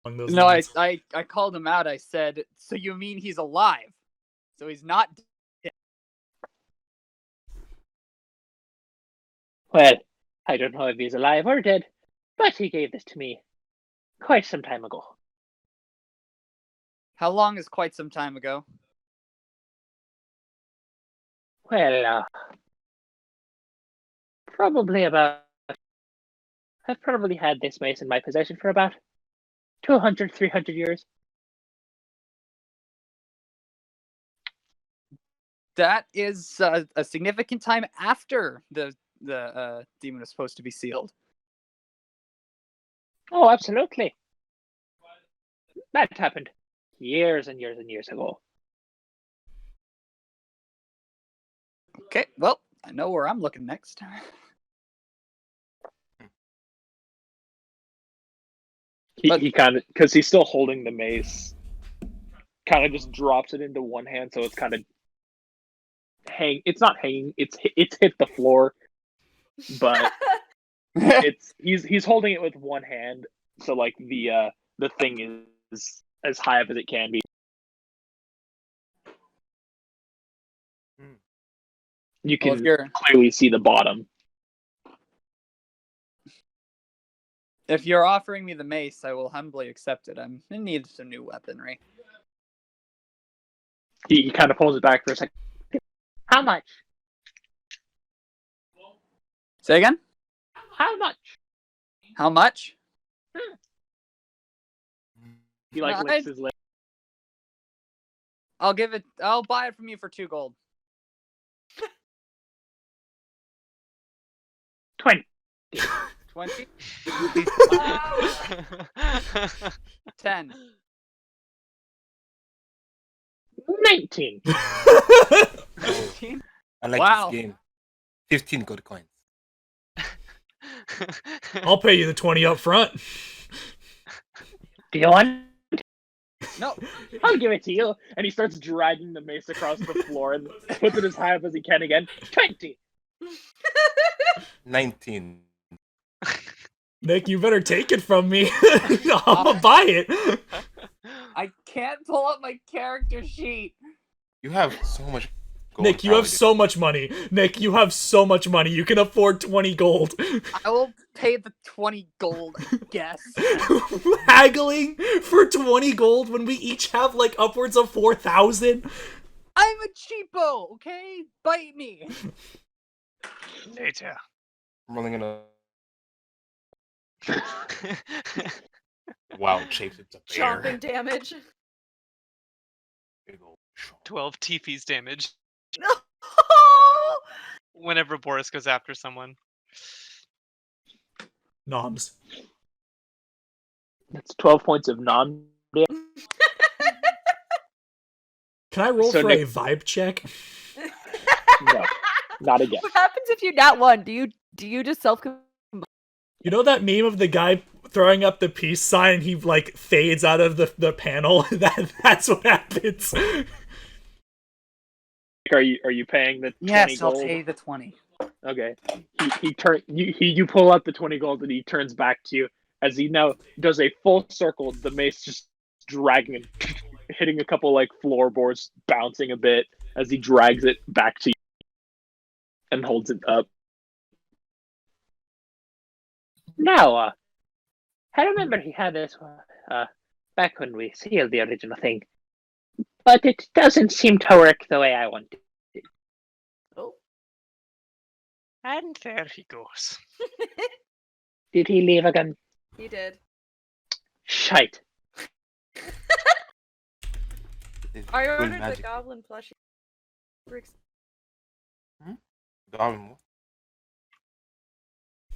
along those No, lines. I called him out. I said, so you mean he's alive? So he's not dead. Well, I don't know if he's alive or dead, but he gave this to me quite some time ago. How long is quite some time ago? Well, probably about... I've probably had this mace in my possession for about 200, 300 years. That is a significant time after the demon was supposed to be sealed. Oh, absolutely. That happened years and years and years ago. Okay, well, I know where I'm looking next. He kind of, because he's still holding the mace, kind of just drops it into one hand, so it's kind of it's not hanging, it's hit the floor, but he's holding it with one hand, so like the thing is as high up as it can be. You can clearly see the bottom. If you're offering me the mace, I will humbly accept it. I'm in need of some new weaponry. He kind of pulls it back for a second. How much? Say again? How much? How much? He licks his lips. I'll buy it from you for 2 gold. 20. 20? 10. 19. 19? I like Wow. this game. 15 gold coins. I'll pay you the 20 up front. Do you want? No. I'll give it to you. And he starts dragging the mace across the floor and puts it as high up as he can again. 20. 19. Nick, you better take it from me. I'm gonna buy it. I can't pull up my character sheet. You have so much gold. Nick, you have so much money. Nick, you have so much money. You can afford 20 gold. I will pay the 20 gold, I guess. Haggling for 20 gold when we each have like upwards of 4,000. I'm a cheapo, okay? Bite me. Later. I'm rolling in a... Wow, it shapes it to bear. Chomping damage. 12 TP's damage. No! Whenever Boris goes after someone. Noms. That's 12 points of non. Can I roll So for Nick- a vibe check? No, not again. What happens if you nat one? Do you just self? You know that meme of the guy throwing up the peace sign and he like fades out of the panel? That's what happens. Are you paying the 20 Yes, gold? I'll pay the 20. Okay. You pull out the 20 gold and he turns back to you as he now does a full circle. The mace just dragging him, hitting a couple like floorboards, bouncing a bit as he drags it back to you and holds it up. Now, I remember he had this back when we sealed the original thing, but it doesn't seem to work the way I want it. Oh. And there he goes. Did he leave again? He did. Shite. I Full ordered the magic. goblin plushie. Goblin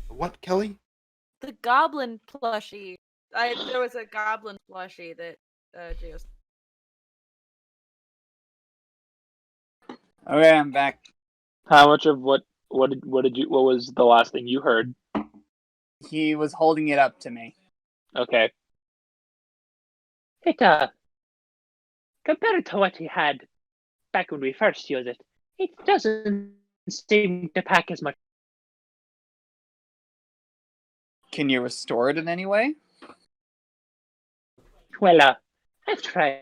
what, Kelly? The goblin plushie. There was a goblin plushie that Geos. Okay, I'm back. How much of what was the last thing you heard? He was holding it up to me. Okay. It, compared to what he had back when we first used it, it doesn't seem to pack as much. Can you restore it in any way? Well, I've tried.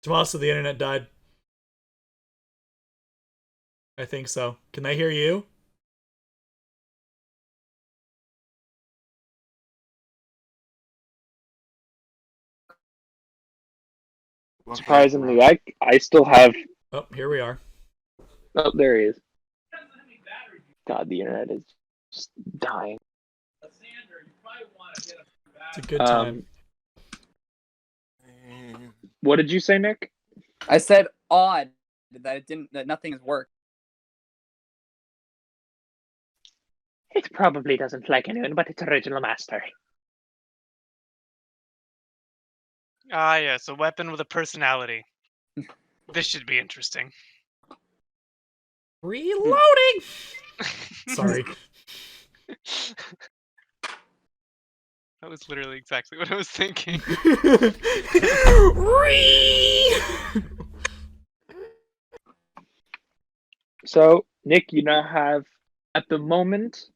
Tommaso, the internet died. I think so. Can I hear you? Surprisingly, I still have. Oh, here we are. Oh, there he is. God, the internet is just dying. It's a good time. What did you say, Nick? I said odd that nothing has worked. It probably doesn't like anyone but its original master. Ah, yes, a weapon with a personality. This should be interesting. Reloading! Sorry. That was literally exactly what I was thinking. So, Nick, you now have, at the moment,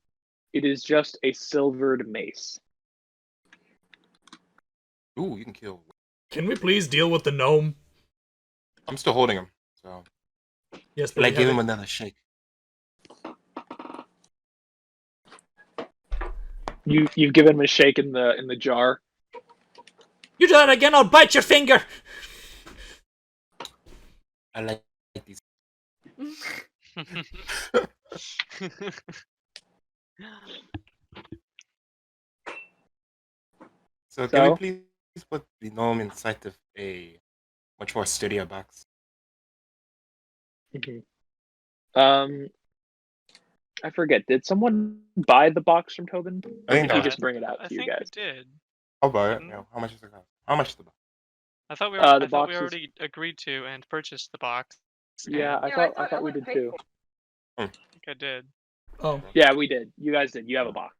it is just a silvered mace. Ooh, you can kill. Can we please deal with the gnome? I'm still holding him, so Yes, but like we give him haven't- another shake. You've given him a shake in the jar. You do that again, I'll bite your finger! I like these. So can we please put the gnome inside of a much more sturdier box? I forget. Did someone buy the box from Tobin? I Or think did he that just bring it out I to you think guys? we did. I'll buy it. Mhm. Yeah. How much is it cost? How much is the box? I thought we The I thought box we is- already agreed to and purchased the box. Yeah, and I thought we did too. I think I did. Oh, Yeah, we did. You guys did. You have a box.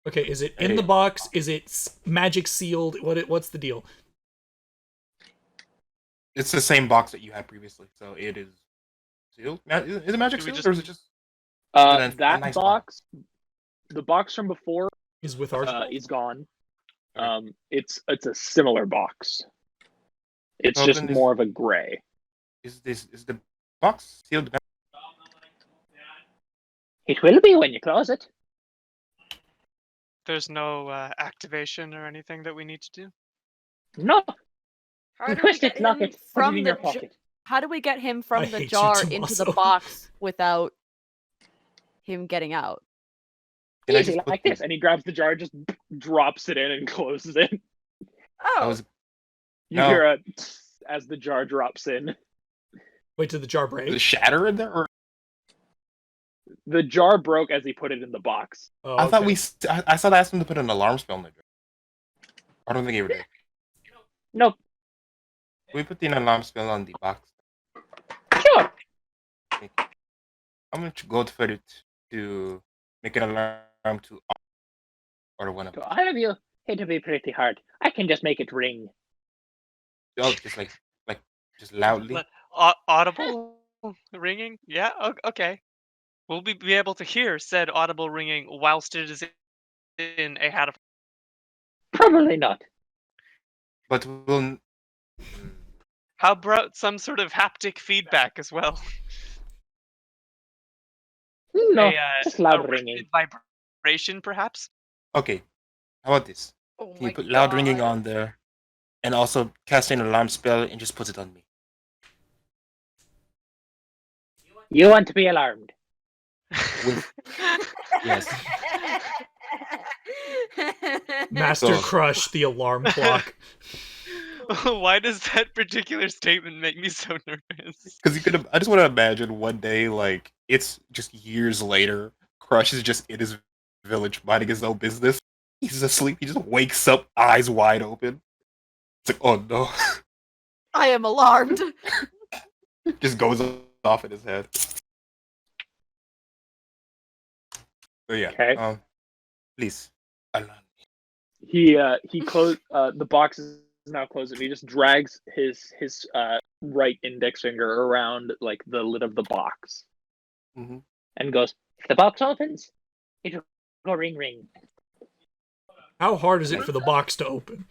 okay. Is it in the box? Is it magic sealed? What's the deal? It's the same box that you had previously, so it is sealed. Is it magic Should we sealed, just- or is it just? That nice box, the box from before, Is with our is gone. Okay. It's a similar box. It's So just then more of a gray. Is the box sealed? It will be when you close it. There's no activation or anything that we need to do. No, How you do we twist get it, lock him it, put it from in the your pocket. How do we get him from I the hate you, jar into the Tommaso. box without him getting out? Can I Easy just put like the- this. And he grabs the jar, just drops it in, and closes it. Oh, I was You No. hear a as the jar drops in. Wait, did the jar Is it break? shatter in there, or The jar broke as he put it in the box. Oh, I thought okay. I thought I asked him to put an alarm spell in the jar. I don't think he ever did. Nope. We put the alarm spell on the box. Sure. How much gold for it to make an alarm to or one of To them? all of you, it'll be pretty hard. I can just make it ring. Oh, just like just loudly. Audible ringing? Yeah, okay. Will we be able to hear said audible ringing whilst it is in a hat of... Probably not. But we'll. How about some sort of haptic feedback as well? No, A, just loud a ringing. rapid vibration, perhaps? Okay, how about this? oh Can you my put loud God. ringing on there, and also cast an alarm spell and just put it on me? You want to be alarmed. With yes. Master So- Crush, the alarm clock. Why does that particular statement make me so nervous? Because you could, I just want to imagine one day, like it's just years later, Crush is just in his village minding his own business. He's asleep. He just wakes up, eyes wide open. It's like, oh no, I am alarmed. just goes off in his head. So yeah, Okay. please, alarm me. He closed. The box is now closed, and he just drags his right index finger around like the lid of the box Mhm. and goes, If the box opens, it'll go ring ring. How hard is it for the box to open?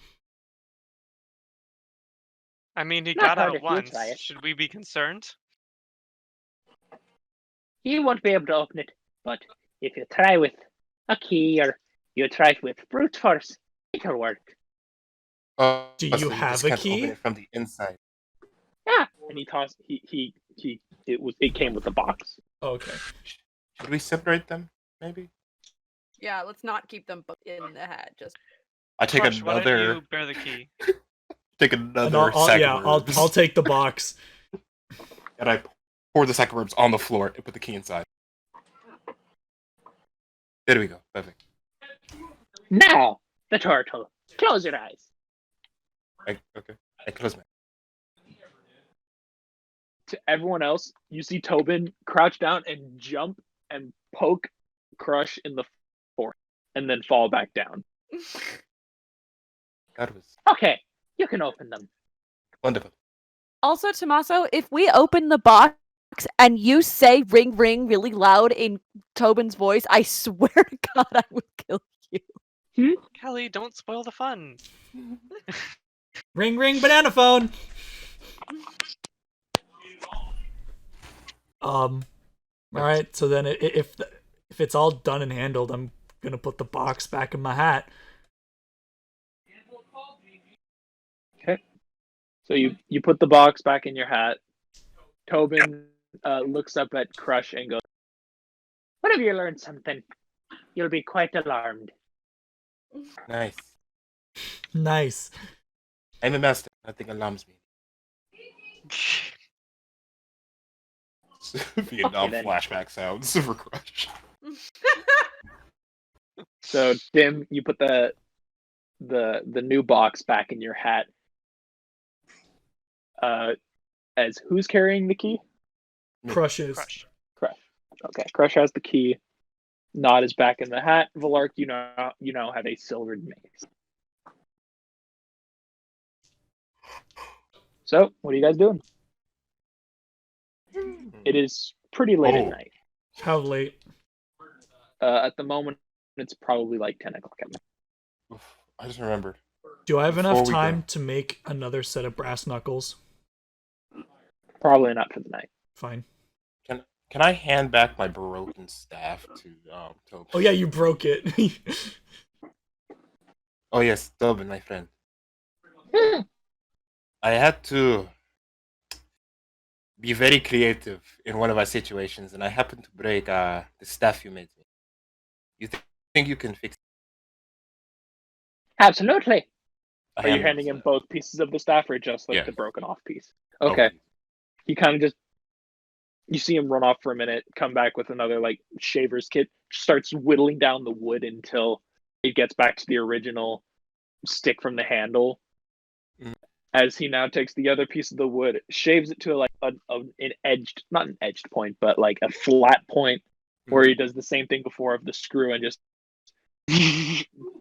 I mean, he Not got hard out if you once. try it. Should we be concerned? You won't be able to open it, but if you try with a key or you try it with brute force, it'll work. Do So you have just a can't key? open it from the inside. Yeah. and it came with the box. Okay. Should we separate them? Maybe. Yeah, let's not keep them both in the hat. Just I take Crush, why don't another. you bear the key? Take And another sack of herbs, I'll take the box. and I pour the sack of herbs on the floor and put the key inside. There we go. Perfect. Now, the turtle. Close your eyes. Okay. I close my. To everyone else, you see Tobin crouch down and jump and poke Crush in the forehead and then fall back down. That was Okay, you can open them. wonderful. also, Tommaso, if we open the box and you say ring ring really loud in Tobin's voice, I swear to God I will kill you. Kelly, don't spoil the fun. Ring ring banana phone. All right. So then, if it's all done and handled, I'm gonna put the box back in my hat. So you put the box back in your hat. Tobin looks up at Crush and goes, Whenever you learn something, you'll be quite alarmed. Nice. Nice. I'm a master. Nothing alarms me. Vietnam then. flashback sounds for Crush. So Dimm, you put the new box back in your hat. As who's carrying the key? Crushes. Crush. Crush. Okay, Crush has the key. Nod is back in the hat. Valark, you now have a silvered mace. So, what are you guys doing? It is pretty late at Oh. night. How late? At the moment, it's probably like 10 o'clock at night. Oof, I just remembered. Do I have Before enough we time go. to make another set of brass knuckles? Probably not for the night. Fine. Can I hand back my broken staff to Tobin? Oh yeah, you broke it. Oh yes, Tobin, my friend. I had to be very creative in one of our situations, and I happened to break the staff you made me. You think you can fix? Absolutely. Are you handing him both pieces of the staff or just like Yeah. the broken off piece? Okay. He kind of just, you see him run off for a minute, come back with another like shaver's kit, starts whittling down the wood until it gets back to the original stick from the handle. Mhm. As he now takes the other piece of the wood, shaves it to like an edged, not an edged point, but like a flat point where he does the same thing before of the screw and just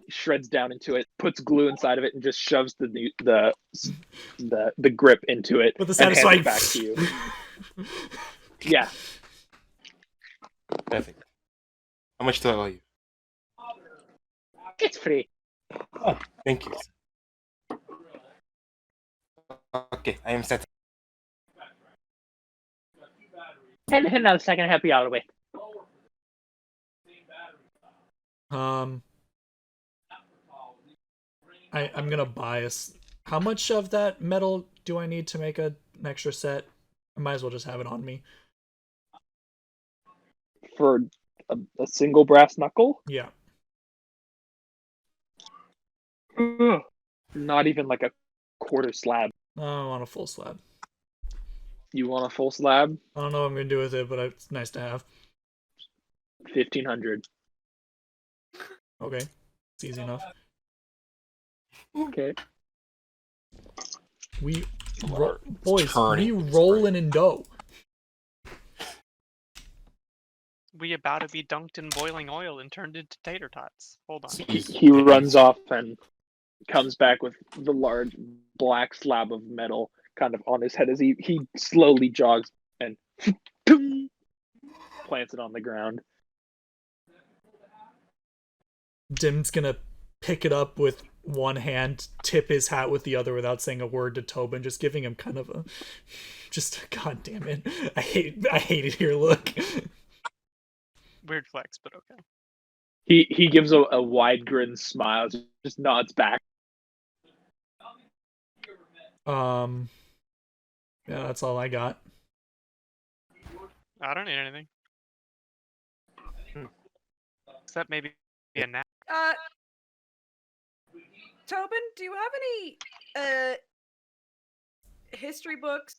shreds down into it, puts glue inside of it, and just shoves the grip into it With the and hands satisfying it back to you. Yeah. Perfect. How much do I owe you? It's free. Oh, thank you. Okay, I am set. Anything else I can help you out with? I'm gonna buy how much of that metal do I need to make an extra set? I might as well just have it on me. For a single brass knuckle? Yeah. Not even like a quarter slab. I want a full slab. You want a full slab? I don't know what I'm gonna do with it, but it's nice to have. 1,500. Okay. It's easy enough. Okay. We Lord, boys, turning we this rolling in dough. We about to be dunked in boiling oil and turned into tater tots. Hold on. He runs off and comes back with the large black slab of metal, kind of on his head as he slowly jogs and plants it on the ground. Dimm's gonna pick it up with one hand, tip his hat with the other without saying a word to Tobin, just giving him kind of a god damn it. I hate it here, look. Weird flex, but okay. He gives a wide grin smile, just nods back. Yeah, that's all I got. I don't need anything. Except maybe a nap. Tobin, do you have any history books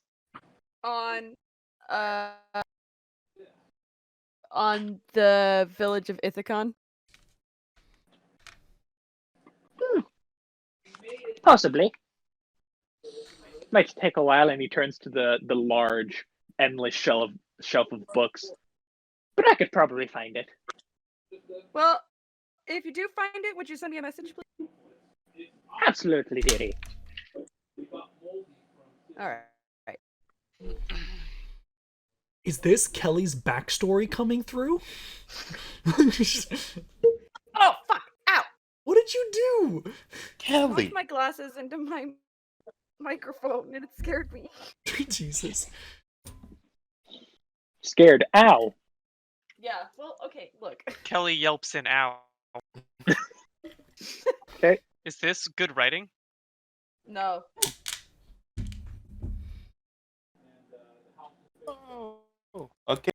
on the village of Ithacon? Possibly. Might take a while, and he turns to the large, endless shelf of books. But I could probably find it. Well, if you do find it, would you send me a message, please? Absolutely, dearie. Alright. Is this Kelly's backstory coming through? Oh, fuck! Ow! What did you do? Kelly. Pushed my glasses into my microphone and it scared me. Jesus. Scared. Ow. Yeah, well, okay, look. Kelly yelps in ow. Okay. Is this good writing? No. Okay.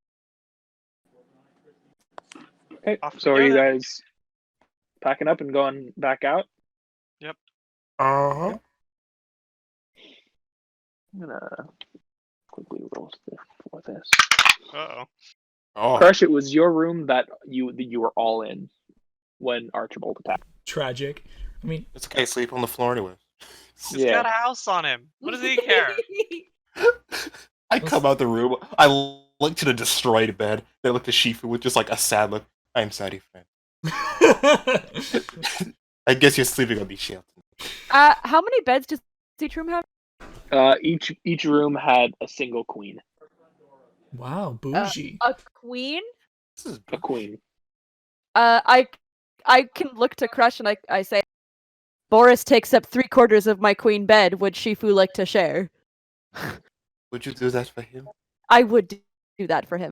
Okay. Off we So are go you then. guys packing up and going back out? Uh-huh. I'm gonna quickly roll stuff for this. Uh-oh. Oh. Crush, it was your room that you were all in when Archibald attacked. Tragic. I mean, It's okay, sleep on the floor anyway. He's got a house on him. What does he care? I come out the room, I look to the destroyed bed, then I look to Shifu with just like a sad look. I'm sorry, friend. I guess you're sleeping on these shelves. How many beds does each room have? Each room had a single queen. wow, bougie. A queen? This is A queen. I can look to Crush and I say, Boris takes up 3/4 of my queen bed. Would Shifu like to share? Would you do that for him? I would do that for him.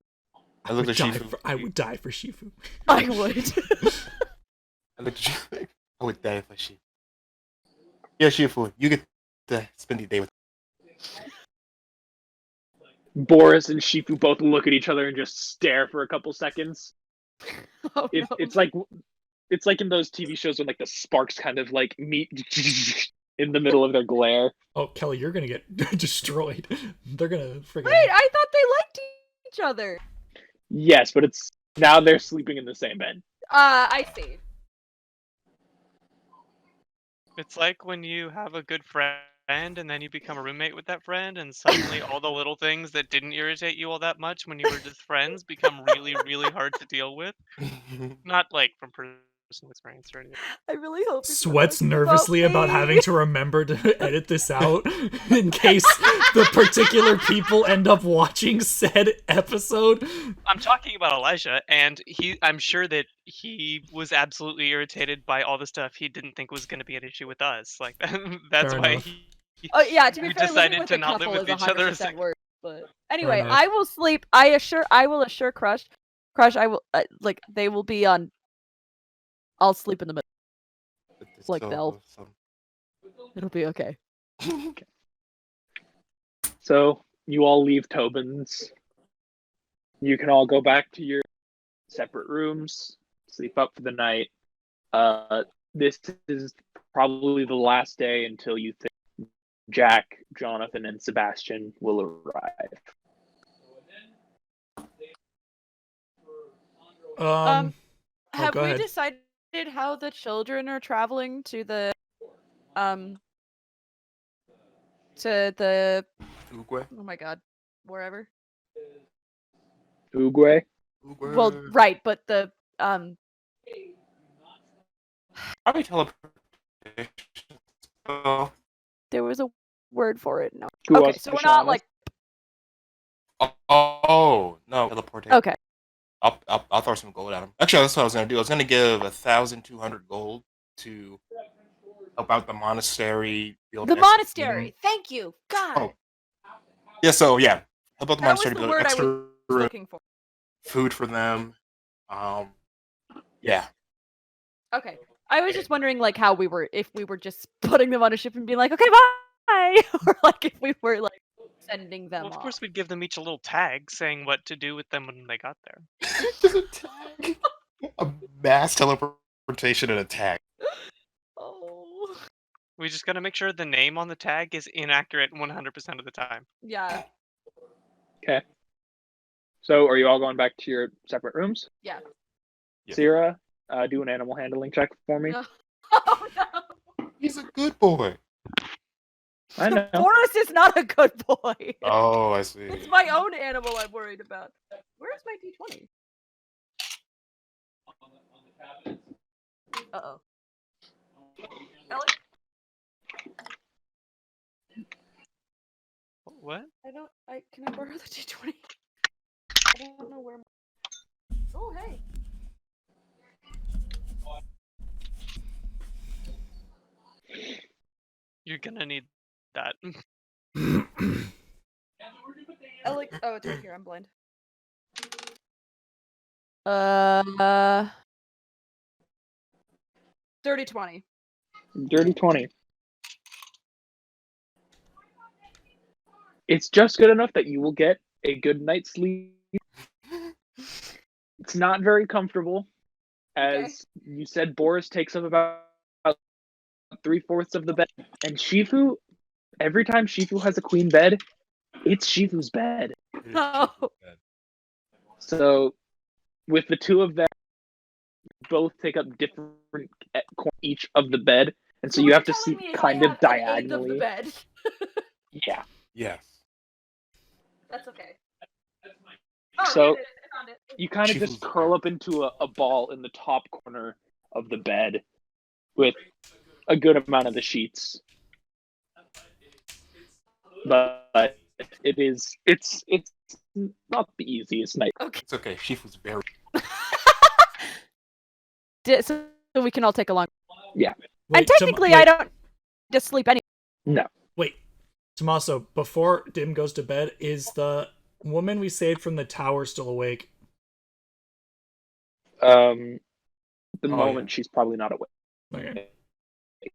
I looked at Shifu. I would die for Shifu. I would. I looked at Shifu. I would die for Shifu. Yeah, Shifu, you get to spend the day with. Boris and Shifu both look at each other and just stare for a couple seconds. Oh, no. It's like in those TV shows when like the sparks kind of like meet in the middle of their glare. Oh, Kelly, you're gonna get destroyed. They're gonna freaking. Wait, I thought they liked each other. Yes, but it's now they're sleeping in the same bed. I see. It's like when you have a good friend and then you become a roommate with that friend and suddenly all the little things that didn't irritate you all that much when you were just friends become really, really hard to deal with. Not like from personal experience or anything. I really hope it's not Sweats nervously about me. having to remember to edit this out in case the particular people end up watching said episode. I'm talking about Elijah, and I'm sure that he was absolutely irritated by all the stuff he didn't think was going to be an issue with us. Like that's Fair why enough. Oh yeah, to be we fair, decided living with to a not live couple with is each other. 100% worse. But anyway, enough. I will sleep. I will assure Crush. Crush, I will like they will be on. I'll sleep in the middle. Like it'll be okay. So you all leave Tobin's. You can all go back to your separate rooms, sleep up for the night. This is probably the last day until you think Jack, Jonathan, and Sebastian will arrive. Oh, Have go we ahead. decided how the children are traveling to the Uruguay? oh my god, wherever? Uruguay? Well, right, but the Probably teleportation. Oh, there was a word for it? No. Who Okay, else so we're is not Shauna? like Oh no, teleportation. okay. I'll throw some gold at him. Actually, that's what I was gonna do. I was gonna give 1,200 gold to help out the monastery. Build The extra monastery. Thank you. God. Oh, yeah. So yeah, help out the That was monastery. the Build word I extra was looking for. food for them. Yeah. Okay. I was just wondering like how we were if we were just putting them on a ship and being like, okay, bye, or like if we were like sending them Well, of off. course, we'd give them each a little tag saying what to do with them when they got there. Just a tag. A mass teleportation and a tag. Oh. We just gotta make sure the name on the tag is inaccurate 100% of the time. Yeah. Okay. So are you all going back to your separate rooms? Yeah. Yeah. Sierra, do an animal handling check for me. No. Oh no. He's a good boy. I know. Boris is not a good boy. Oh, I see. It's my own animal I'm worried about. Where's my D20? Uh-oh. Elek, What? can I borrow the D20? I don't know where Oh, hey. You're gonna need that. Elek, oh, it's right here. I'm blind. Dirty 20. Dirty 20. It's just good enough that you will get a good night's sleep. It's not very comfortable. As you said, Boris takes up about 3/4 of the bed. And Shifu, every time Shifu has a queen bed, it's Shifu's bed. Oh. So, with the two of them, both take up different each of the bed. And so you have to sleep kind of diagonally. Of the bed. Yeah. Yes. That's okay. So- I found it. You kind of Shifu's just curl up into a ball in the top corner of the bed with a good amount of the sheets. But it's not the easiest night. Okay. It's okay. Shifu's very. So we can all take a long. Wait, And technically, I don't just sleep anyway. No. Wait, Tommaso, before Dimm goes to bed, is the woman we saved from the tower still awake? The Oh, moment she's probably not awake. Okay.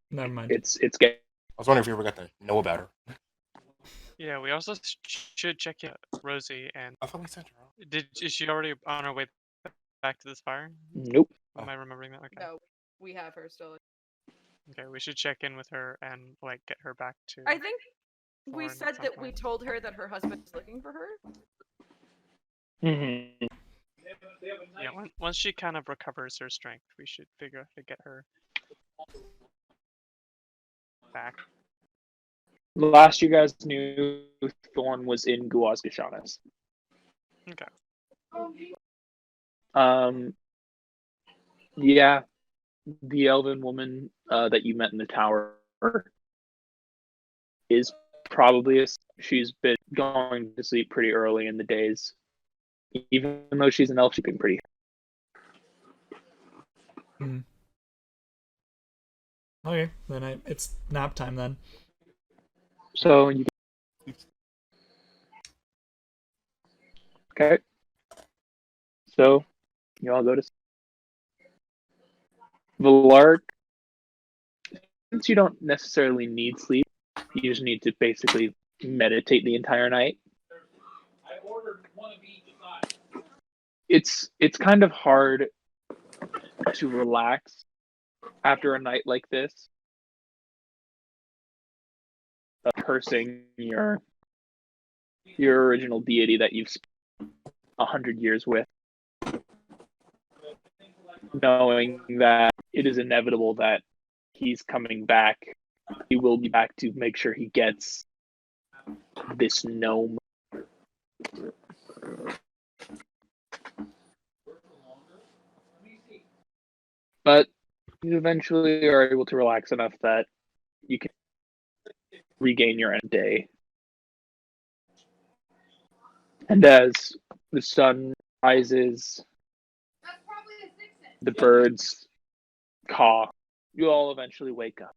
Never mind. It's getting. I was wondering if you ever got to know about her. Yeah, we also should check out Rosie. And I thought we sent her out. is she already on her way back to this fire? Nope. Am I remembering that? Okay. No, we have her still. Okay, we should check in with her and like get her back to. I think we Lauren at said some that we point. told her that her husband is looking for her. Mm-hmm. Yeah, once she kind of recovers her strength, we should figure out how to get her back. Last you guys knew, Thorn was in Guaz Gashanas. Okay. Yeah, the elven woman that you met in the tower is probably she's been going to sleep pretty early in the days. Even though she's an elf, she's been pretty. Okay, then it's nap time then. So you. Okay. So you all go to. Valark, since you don't necessarily need sleep, you just need to basically meditate the entire night. It's kind of hard to relax after a night like this. Cursing your original deity that you've spent 100 years with, knowing that it is inevitable that he's coming back. He will be back to make sure he gets this gnome. But you eventually are able to relax enough that you can regain your end day. And as the sun rises, the birds caw. You all eventually wake up.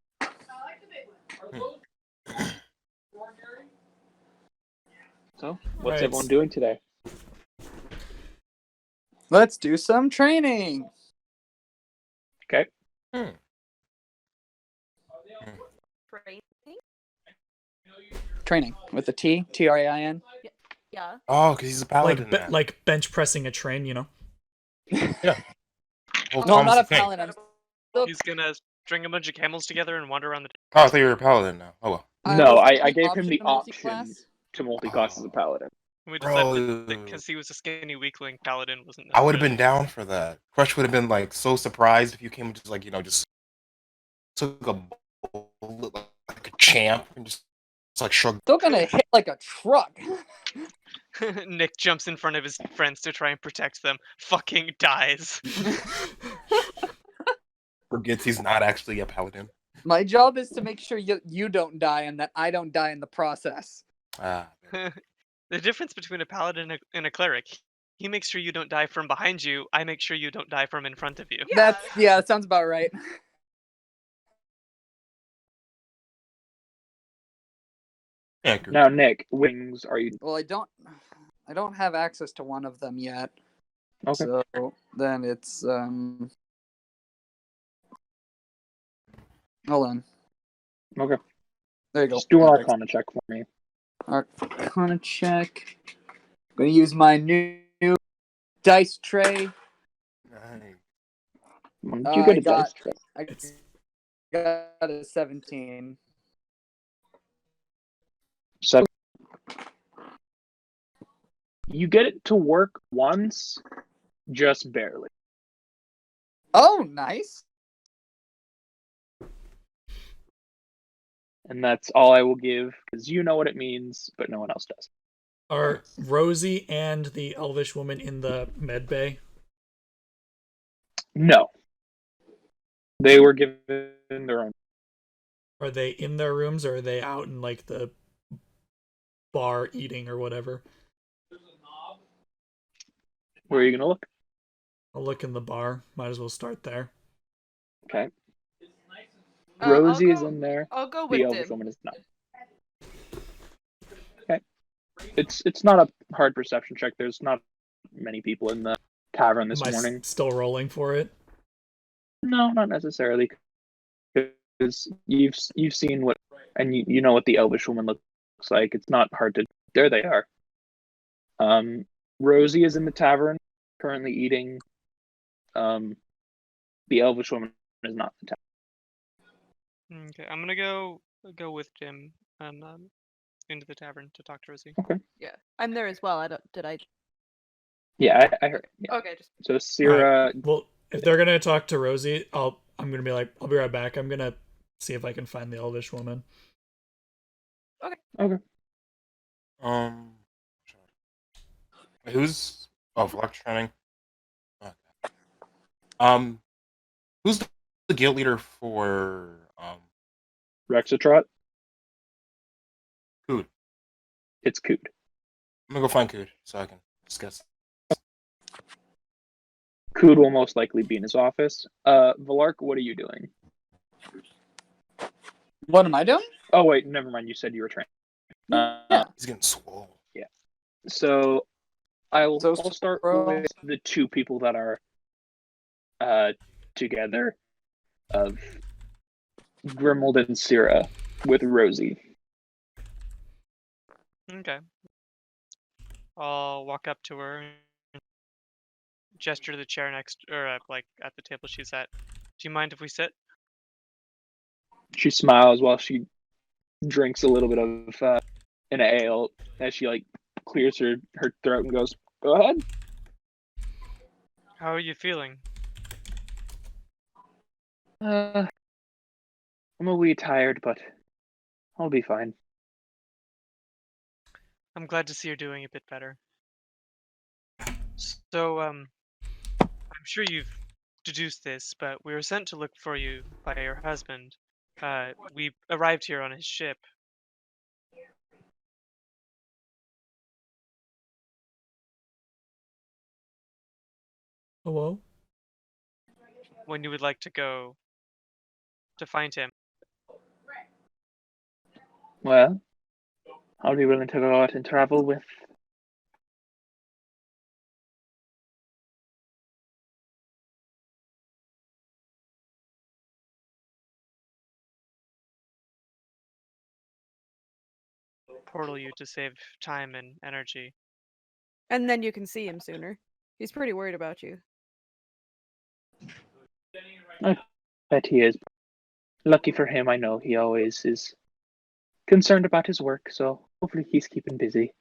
So, what's Right. everyone doing today? Let's do some training. Okay. Training with a T, T-R-A-I-N. Yeah. Oh, because he's a paladin. now. Like bench pressing a train, Well, No, I'm Thomas not a the Tank. paladin. I'm still- He's gonna string a bunch of camels together and wander around the. Oh, I thought you were a paladin now. Oh well. No, was I given gave him the to option multi-class. to multi-class as a paladin. We decided that Bro, because he was a skinny weakling, paladin wasn't. I would have been necessarily- down for that. Crush would have been like so surprised if you came just like just took a bullet like a champ and just like shrugged. Still gonna hit like a truck. Nick jumps in front of his friends to try and protect them. Fucking dies. Forgets he's not actually a paladin. My job is to make sure you don't die and that I don't die in the process. Ah, The difference between a paladin and a cleric, he makes sure you don't die from behind you. I make sure you don't die from in front of you. That sounds about right. yeah, good. Now, Nick, wings are you? Well, I don't have access to one of them yet. Okay. So then it's hold on. Okay. There you go. Just do an Arcana check for me. Arcana check. I'm gonna use my new dice tray. Nice. Did you get I a dice got- tray? I got a 17. So you get it to work once, just barely. Oh, nice. And that's all I will give, because you know what it means, but no one else does. Are Rosie and the elvish woman in the med bay? No. They were given their own. Are they in their rooms or are they out in like the bar eating or whatever? Where are you going to look? I'll look in the bar. Might as well start there. Okay. I'll Rosie is go- in there. I'll go The with elvish Dimm. woman is not. Okay. It's not a hard perception check. There's not many people in the tavern this Am I morning. still rolling for it? No, not necessarily. Because you've seen what, and you know what the elvish woman looks like. It's not hard to. There they are. Rosie is in the tavern, currently eating. The elvish woman is not in the tavern. Okay, I'm gonna go with Jim and into the tavern to talk to Rosie. Yeah, I'm there as well. Did I? Yeah, I heard. Yeah. Okay, just So Sierra, Well, if they're gonna talk to Rosie, I'm gonna be like, I'll be right back. I'm gonna see if I can find the elvish woman. Who's Vlog training? Okay. Who's the guild leader for Rexatrot, Cood? it's Cood. I'm gonna go find Cood so I can discuss. Cood will most likely be in his office. Valark, what are you doing? What am I doing? Oh wait, never mind. You said you were training. Yeah. He's getting swole. So I'll So start Squirrel- with the two people that are together of Grimuld and Sierra with Rosie. Okay. I'll walk up to her and gesture to the chair next, or like at the table she's at. Do you mind if we sit? She smiles while she drinks a little bit of an ale as she like clears her throat and goes, "Go ahead." How are you feeling? I'm a wee tired, but I'll be fine. I'm glad to see you're doing a bit better. So, I'm sure you've deduced this, but we were sent to look for you by your husband. We arrived here on his ship, Hello? When you would like to go to find him. Well, I'll be willing to go out and travel with. Portal you to save time and energy. And then you can see him sooner. He's pretty worried about you. I bet he is. Lucky for him, I know he always is concerned about his work, so hopefully he's keeping busy.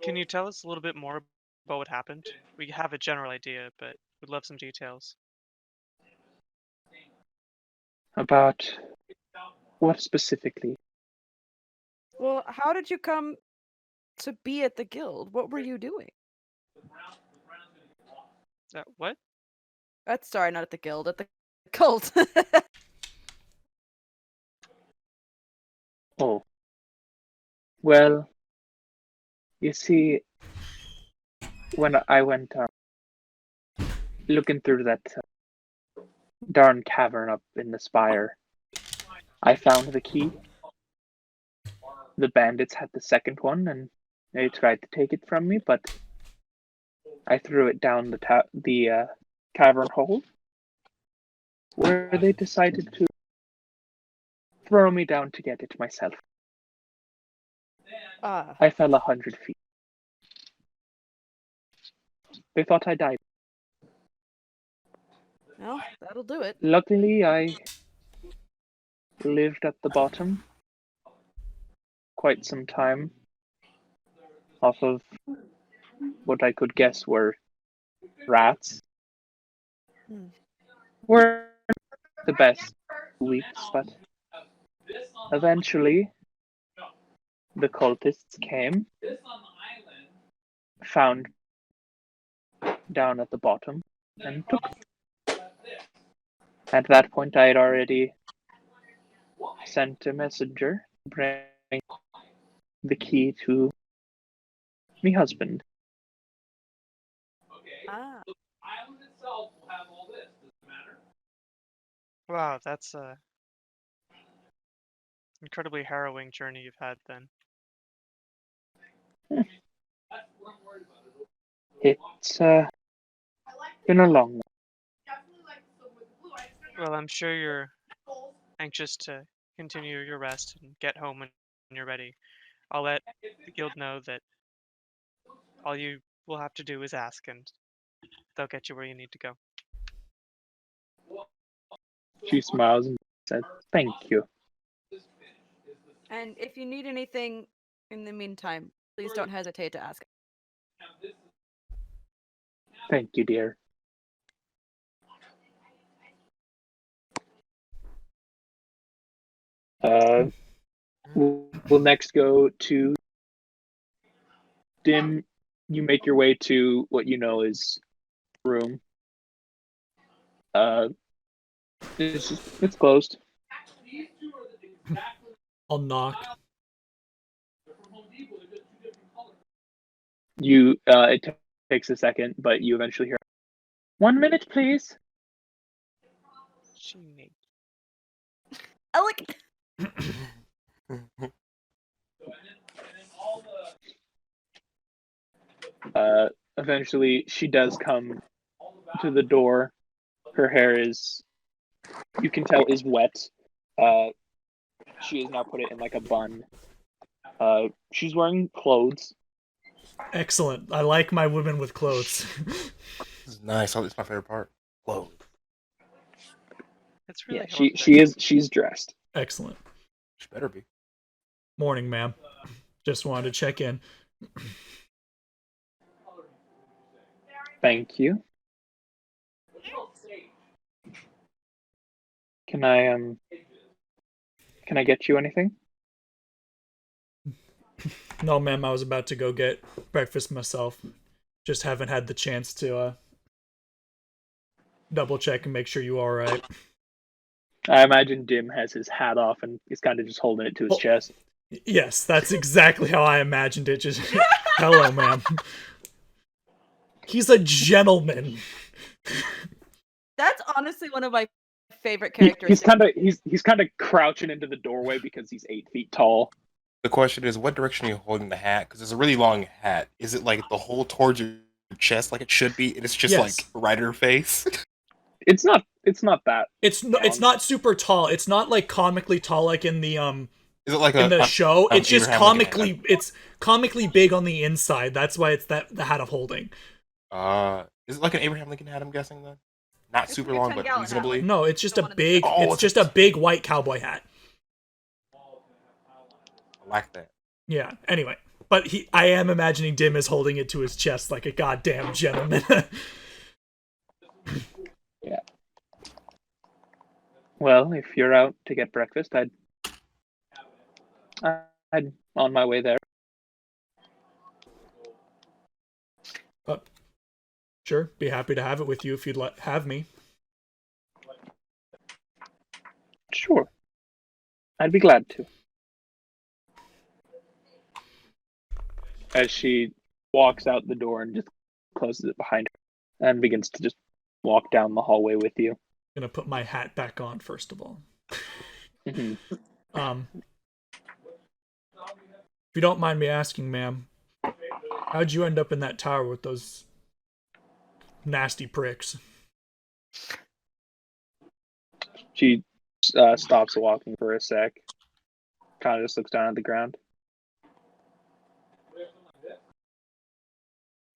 Can you tell us a little bit more about what happened? We have a general idea, but we'd love some details. About what specifically? Well, how did you come to be at the guild? What were you doing? What? Sorry, not at the guild, at the cult. Oh. Well, you see, when I went looking through that darn cavern up in the spire, I found the key. The bandits had the second one, and they tried to take it from me, but I threw it down the cavern hole, where they decided to throw me down to get it myself. Ah, I fell 100 feet. They thought I died. well, that'll do it. Luckily, I lived at the bottom quite some time off of what I could guess were rats. Hmm. Were the best weeks, but eventually the cultists came, found down at the bottom, and took me. At that point, I had already sent a messenger to bring the key to my husband. Ah, Wow, that's a incredibly harrowing journey you've had then. It's been a long one. Well, I'm sure you're anxious to continue your rest and get home when you're ready. I'll let the guild know that all you will have to do is ask, and they'll get you where you need to go. She smiles and says, "Thank you." and if you need anything in the meantime, please don't hesitate to ask. Thank you, dear. We'll next go to Dimm. You make your way to what you know is room. It's closed. I'll knock. You it takes a second, but you eventually hear 1 minute, please. Elek! Eventually she does come to the door. Her hair is, you can tell, is wet. She has now put it in like a bun. She's wearing clothes. Excellent. I like my women with clothes. This is nice. It's my favorite part. Whoa. It's really Yeah, she's dressed. Excellent. She better be. Morning, ma'am. Just wanted to check in. Thank you. Can I get you anything? No, ma'am, I was about to go get breakfast myself. Just haven't had the chance to double check and make sure you are alright. I imagine Dimm has his hat off and he's kind of just holding it to his chest. Yes, that's exactly how I imagined it. Just, hello, ma'am. He's a gentleman. That's honestly one of my favorite He's characteristics. kind of crouching into the doorway because he's 8 feet tall. The question is, what direction are you holding the hat? Because it's a really long hat. Is it like the whole towards your chest, like it should be, and it's just Yes. like right at her face? It's not that. It's not super tall. It's not like comically tall like in the Is it like in the show. It's just Abraham Lincoln hat? it's comically big on the inside. That's why it's the hat of holding. Is it like an Abraham Lincoln hat? I'm guessing then. Not It's super like a long, 10 but gallon hat, reasonably. like- No, it's just a Don't wanna big. Oh, It's just a big white cowboy hat. I like that. Yeah. Anyway, but I am imagining Dimm is holding it to his chest like a goddamn gentleman. Yeah. Well, if you're out to get breakfast, I'd on my way there. Sure, be happy to have it with you if you'd have me. Sure. I'd be glad to. As she walks out the door and just closes it behind her and begins to just walk down the hallway with you. Gonna put my hat back on first of all. Mhm. If you don't mind me asking, ma'am, how'd you end up in that tower with those nasty pricks? She stops walking for a sec. Kind of just looks down at the ground.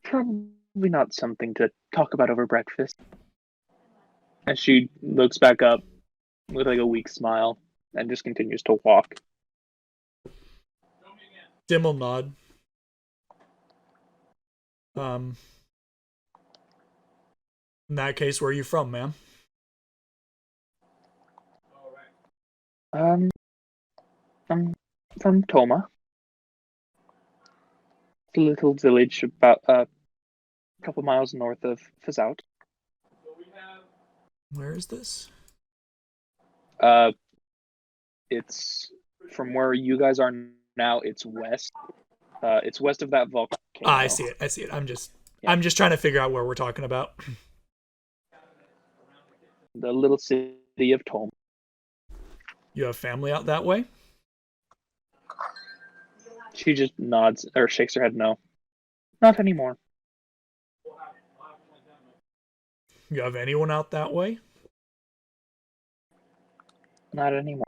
Probably not something to talk about over breakfast. And she looks back up with like a weak smile and just continues to walk. Dimm will nod. In that case, where are you from, ma'am? I'm from Toma. It's a little village about a couple miles north of Fazout. Where is this? It's from where you guys are now. It's west. It's west of that volcano. I see it. I'm just trying to figure out where we're talking about. The little city of Toma. You have family out that way? She just nods or shakes her head no. Not anymore. You have anyone out that way? Not anymore.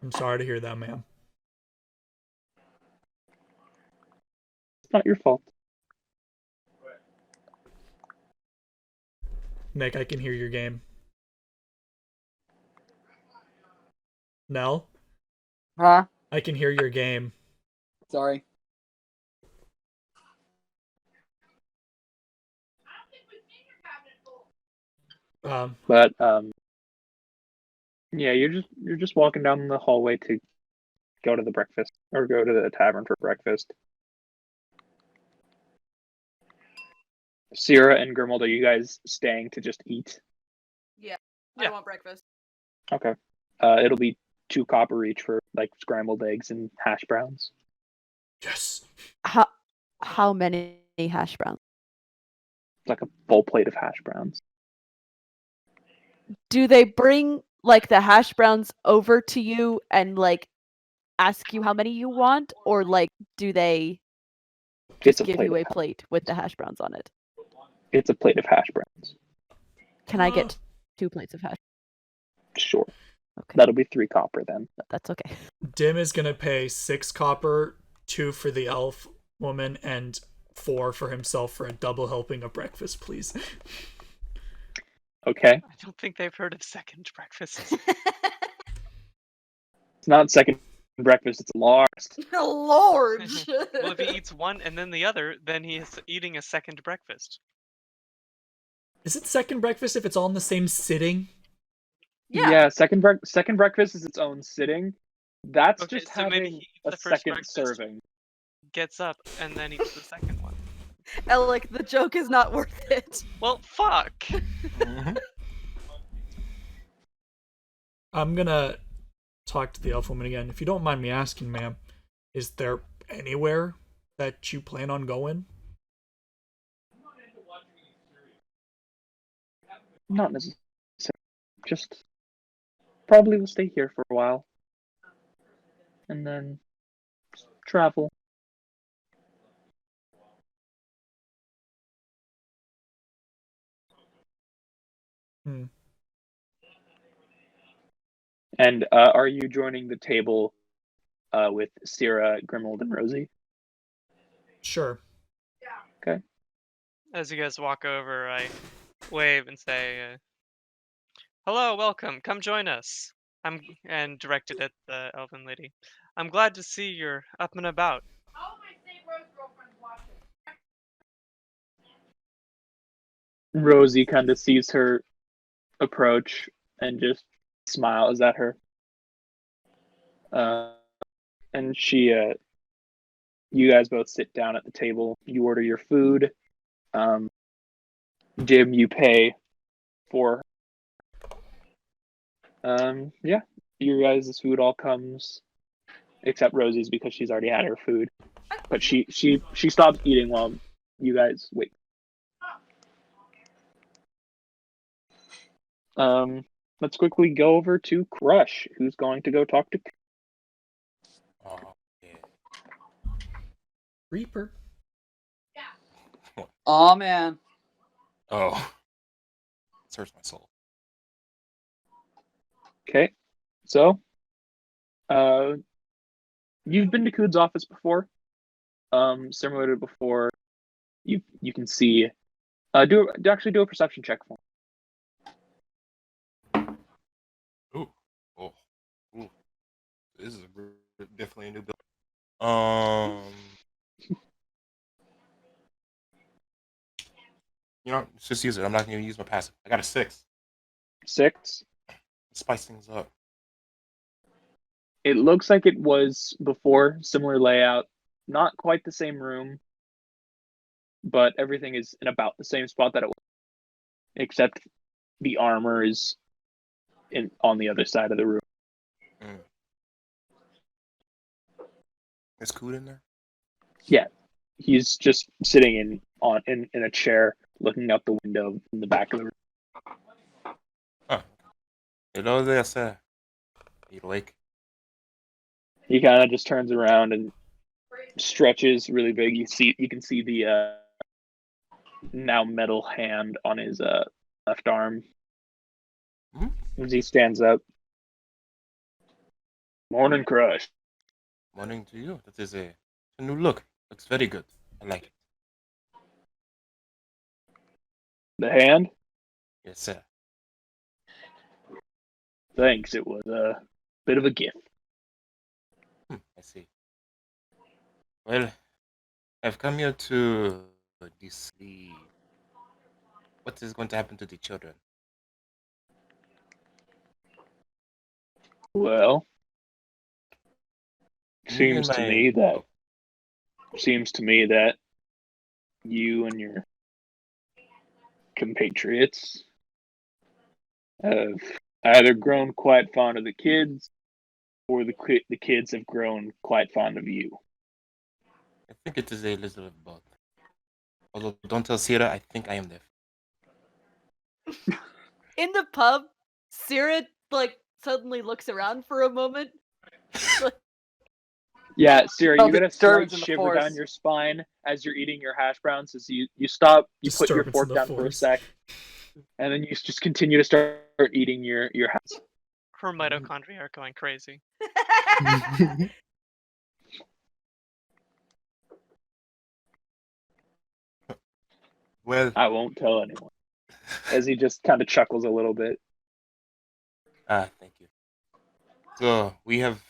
I'm sorry to hear that, ma'am. It's not your fault. Nick, I can hear your game. Nell, Huh? I can hear your game. Sorry. But yeah, you're just walking down the hallway to go to the breakfast or go to the tavern for breakfast. Sierra and Grimuld, are you guys staying to just eat? Yeah. Yeah. I want breakfast. Okay. It'll be 2 copper each for like scrambled eggs and hash browns. Yes. How many hash browns? Like a full plate of hash browns. Do they bring like the hash browns over to you and like ask you how many you want, or like do they It's a give plate you of a plate with the hash browns on it? It's a plate of hash browns. Can I get 2 plates of hash? Sure. Okay, That'll be 3 copper then. that's okay. Dimm is gonna pay 6 copper, 2 for the elf woman, and 4 for himself for a double helping of breakfast, please. Okay. I don't think they've heard of second breakfast. It's not second breakfast, it's large. Lord. Well, if he eats one and then the other, then he is eating a second breakfast. Is it second breakfast if it's all in the same sitting? Yeah. Second breakfast is its own sitting. That's Okay, just so maybe having he eats a the first second breakfast. serving. Gets up and then eats the second one. Elek, the joke is not worth it. Well, fuck. Mhm. I'm gonna talk to the elf woman again. If you don't mind me asking, ma'am, is there anywhere that you plan on going? Not necessarily. Just probably will stay here for a while. And then travel. Hmm. And are you joining the table with Sierra, Grimuld, and Rosie? Sure. Okay. As you guys walk over, I wave and say, "Hello, welcome. Come join us." And directed at the elven lady. I'm glad to see you're up and about. Rosie kind of sees her approach and just smiles at her. And you guys both sit down at the table. You order your food. Dimm, you pay for. Yeah, your guys' food all comes, except Rosie's because she's already had her food. But she stops eating while you guys wait. Let's quickly go over to Crush, who's going to go talk to. Oh, yeah. Reaper. Oh man. Oh. This hurts my soul. Okay, so, you've been to Cood's office before. Similar to before, you can see. Do a perception check for me. Ooh. Oh. Ooh. This is definitely a new build. Let's just use it. I'm not going to use my passive. I got a 6. 6. Spice things up. It looks like it was before, similar layout, not quite the same room, but everything is in about the same spot that it was, except the armor is on the other side of the room. Is Cood in there? Yeah, he's just sitting in a chair, looking out the window in the back of the room. Huh. Hello there, sir. Elek. He kind of just turns around and stretches really big. You can see the now metal hand on his left arm as he stands up. Morning, Crush. Morning to you. That is a new look. Looks very good. I like it. The hand? Yes, sir. Thanks. It was a bit of a gift. I see. Well, I've come here to see what is going to happen to the children. Well, Me seems and to my- me that you and your compatriots have either grown quite fond of the kids, or the kids have grown quite fond of you. I think it is a little of both. Although, don't tell Sierra, I think I am there. In the pub, Sierra suddenly looks around for a moment. Yeah, Siri, Felt you get the a slight disturbance in the shiver down force. your spine as you're eating your hash browns. As you stop, you put your Disturbance in fork the down for a force. sec, and then you just continue to start eating your hash. Her mitochondria are going crazy. Well, I won't tell anyone. As he just kind of chuckles a little bit. thank you. So, we have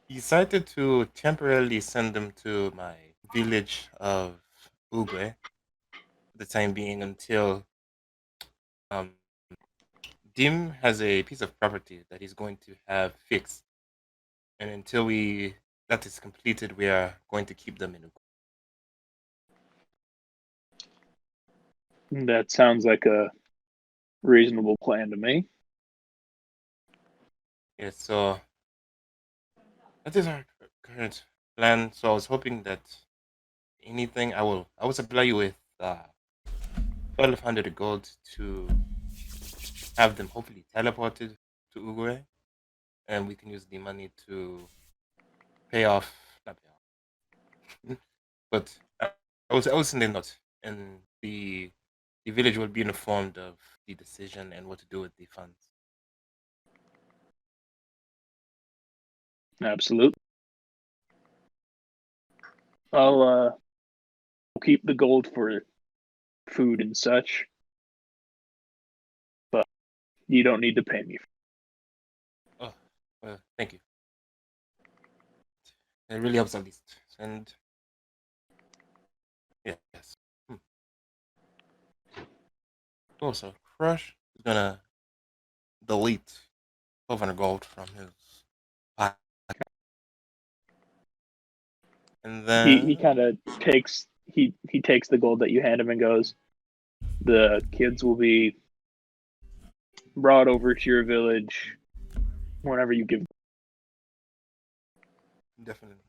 decided to temporarily send them to my village of Ugwe for the time being until Dimm has a piece of property that he's going to have fixed. And until that is completed, we are going to keep them in Ugwe. That sounds like a reasonable plan to me. Yes, so that is our current plan. So I was hoping that anything I will supply you with 1,200 gold to have them hopefully teleported to Uruguay, and we can use the money to pay off. Not pay off, but I was in the note, and the village will be informed of the decision and what to do with the funds. Absolutely. I'll keep the gold for food and such, but you don't need to pay me. Oh, well, thank you. It really helps at least. And yeah, yes. Also, Crush is gonna delete 1,200 gold from his pocket, and then He kind of takes he takes the gold that you hand him and goes, the kids will be brought over to your village whenever you give. definitely,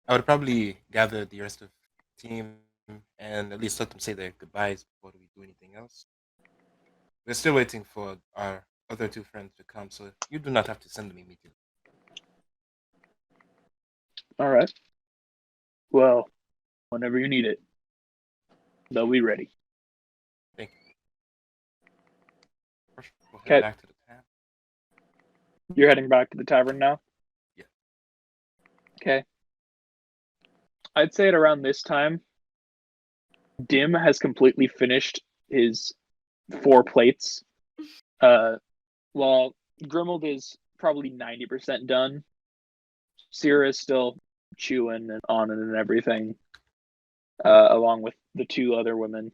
I would probably gather the rest of the team and at least let them say their goodbyes before we do anything else. We're still waiting for our other two friends to come, so you do not have to send them immediately. All right. Well, whenever you need it, they'll be ready. Thank you. Crush, we'll head Okay. back to the town. You're heading back to the tavern now? Yeah. Okay. I'd say at around this time, Dimm has completely finished his 4 plates. While Grimuld is probably 90% done, Sierra is still chewing and on it and everything, along with the 2 other women.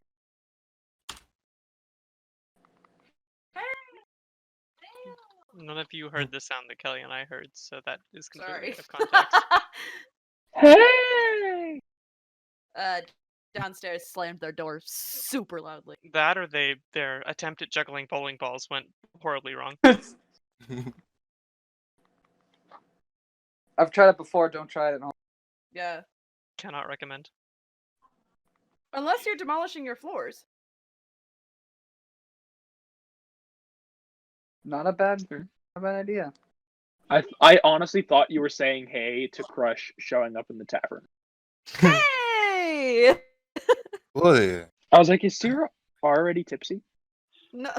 None of you heard the sound that Kelly and I heard, so that is completely Sorry. out of context. Hey! Downstairs slammed their door super loudly. That or their attempt at juggling bowling balls went horribly wrong. I've tried it before. Don't try it at home. Yeah. Cannot recommend. Unless you're demolishing your floors. Not a bad idea. I honestly thought you were saying hey to Crush showing up in the tavern. Hey! Boy, I was like, is Sierra already tipsy? No.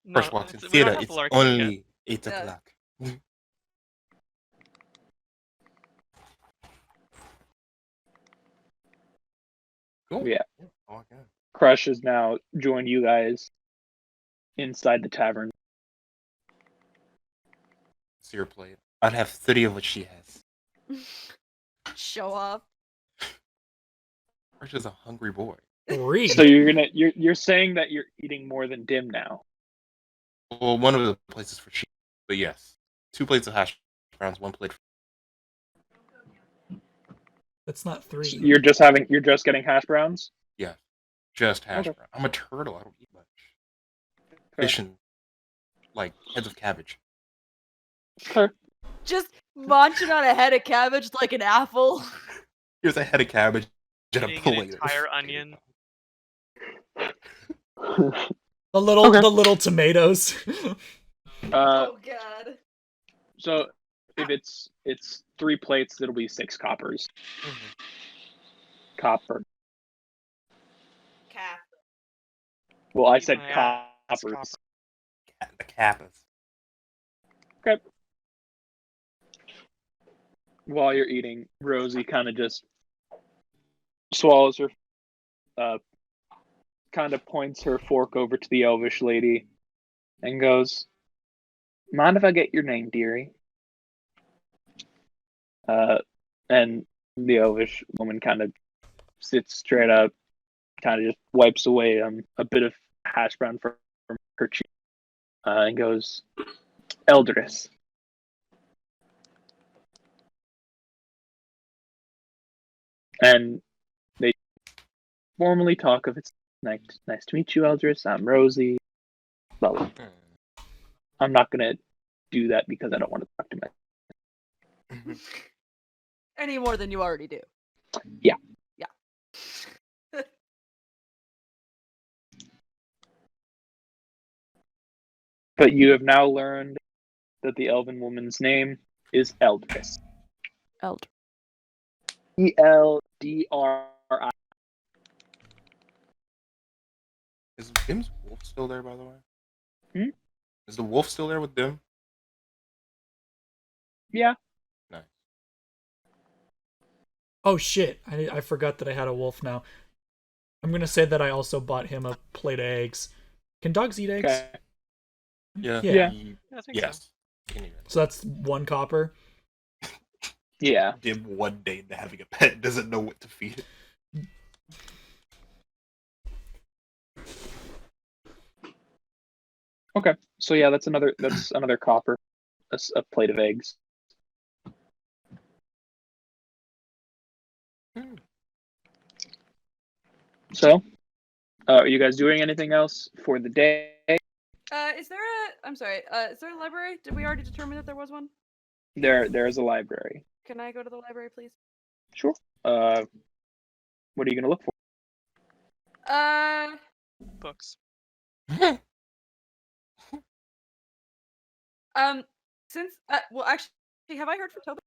No, Crush walks in. we don't Theater, have it's lark yet. only 8 Yeah. o'clock. Cool. Yeah. Oh my god. Crush has now joined you guys inside the tavern. See her plate. I'd have 30 of what she has. Show off. Crush is a hungry boy. Three. So you're saying that you're eating more than Dimm now. Well, one of the places for she, but yes, 2 plates of hash browns, 1 plate. That's not 3. You're just getting hash browns? Yeah, just hash Okay. brown. I'm a turtle. I don't eat much. Fair. Fish and like heads of cabbage. Fair. Just munching on a head of cabbage like an apple. Here's a head of cabbage and a Eating an plate. entire onion. The little Okay. the little tomatoes. Oh god. So if it's 3 plates, it'll be 6 coppers. Copper. Cap. Well, I said Yeah, that's coppers. The kappas. Okay. While you're eating, Rosie kind of just swallows her, kind of points her fork over to the elvish lady and goes, "Mind if I get your name, dearie?" And the elvish woman kind of sits straight up, kind of just wipes away a bit of hash brown from her cheek, and goes, "Eldris." And they formally talk of it's nice to meet you, Eldris. I'm Rosie. Blah, blah. I'm not gonna do that because I don't want to talk to my. Any more than you already do. Yeah. Yeah. But you have now learned that the elven woman's name is Eldris. Eld. Eldri. Is Dimm's wolf still there, by the way? Hmm? Is the wolf still there with Dimm? Yeah. Nice. Oh shit! I forgot that I had a wolf now. I'm gonna say that I also bought him a plate of eggs. Can dogs eat eggs? Okay. Yeah. Yeah. I think Yes. So that's 1 copper. Yeah. Dim one day into having a pet doesn't know what to feed it. Okay. So yeah, that's another copper. A plate of eggs. So, are you guys doing anything else for the day? Is there a? I'm sorry. Is there a library? Did we already determine that there was one? There is a library. Can I go to the library, please? Sure. What are you gonna look for? Books. Since well, actually, have I heard from Tobin?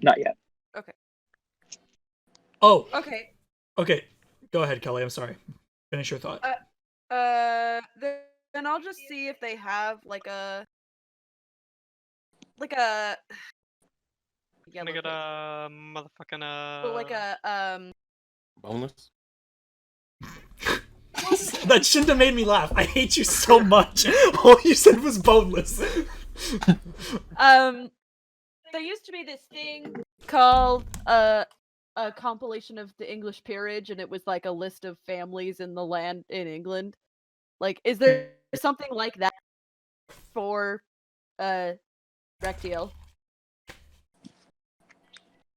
Not yet. Okay. Oh. Okay. Okay. Go ahead, Kelly. I'm sorry. Finish your thought. Then I'll just see if they have like a. Yeah. Can I get a motherfucking But like a Boneless? That shouldn't have made me laugh. I hate you so much. All you said was boneless. There used to be this thing called a compilation of the English peerage, and it was like a list of families in the land in England. Like, is there something like that for Rectiel?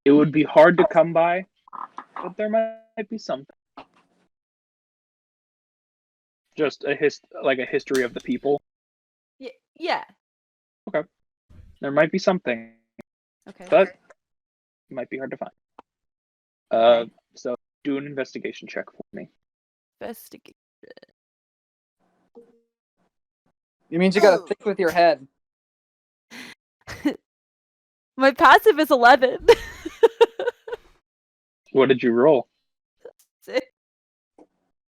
It would be hard to come by, but there might be something. Just a history of the people. Yeah. Okay. There might be something, Okay. but it might be hard to find. Okay. So do an investigation check for me. Investigate. It means you gotta think with your head. My passive is 11. What did you roll? 6.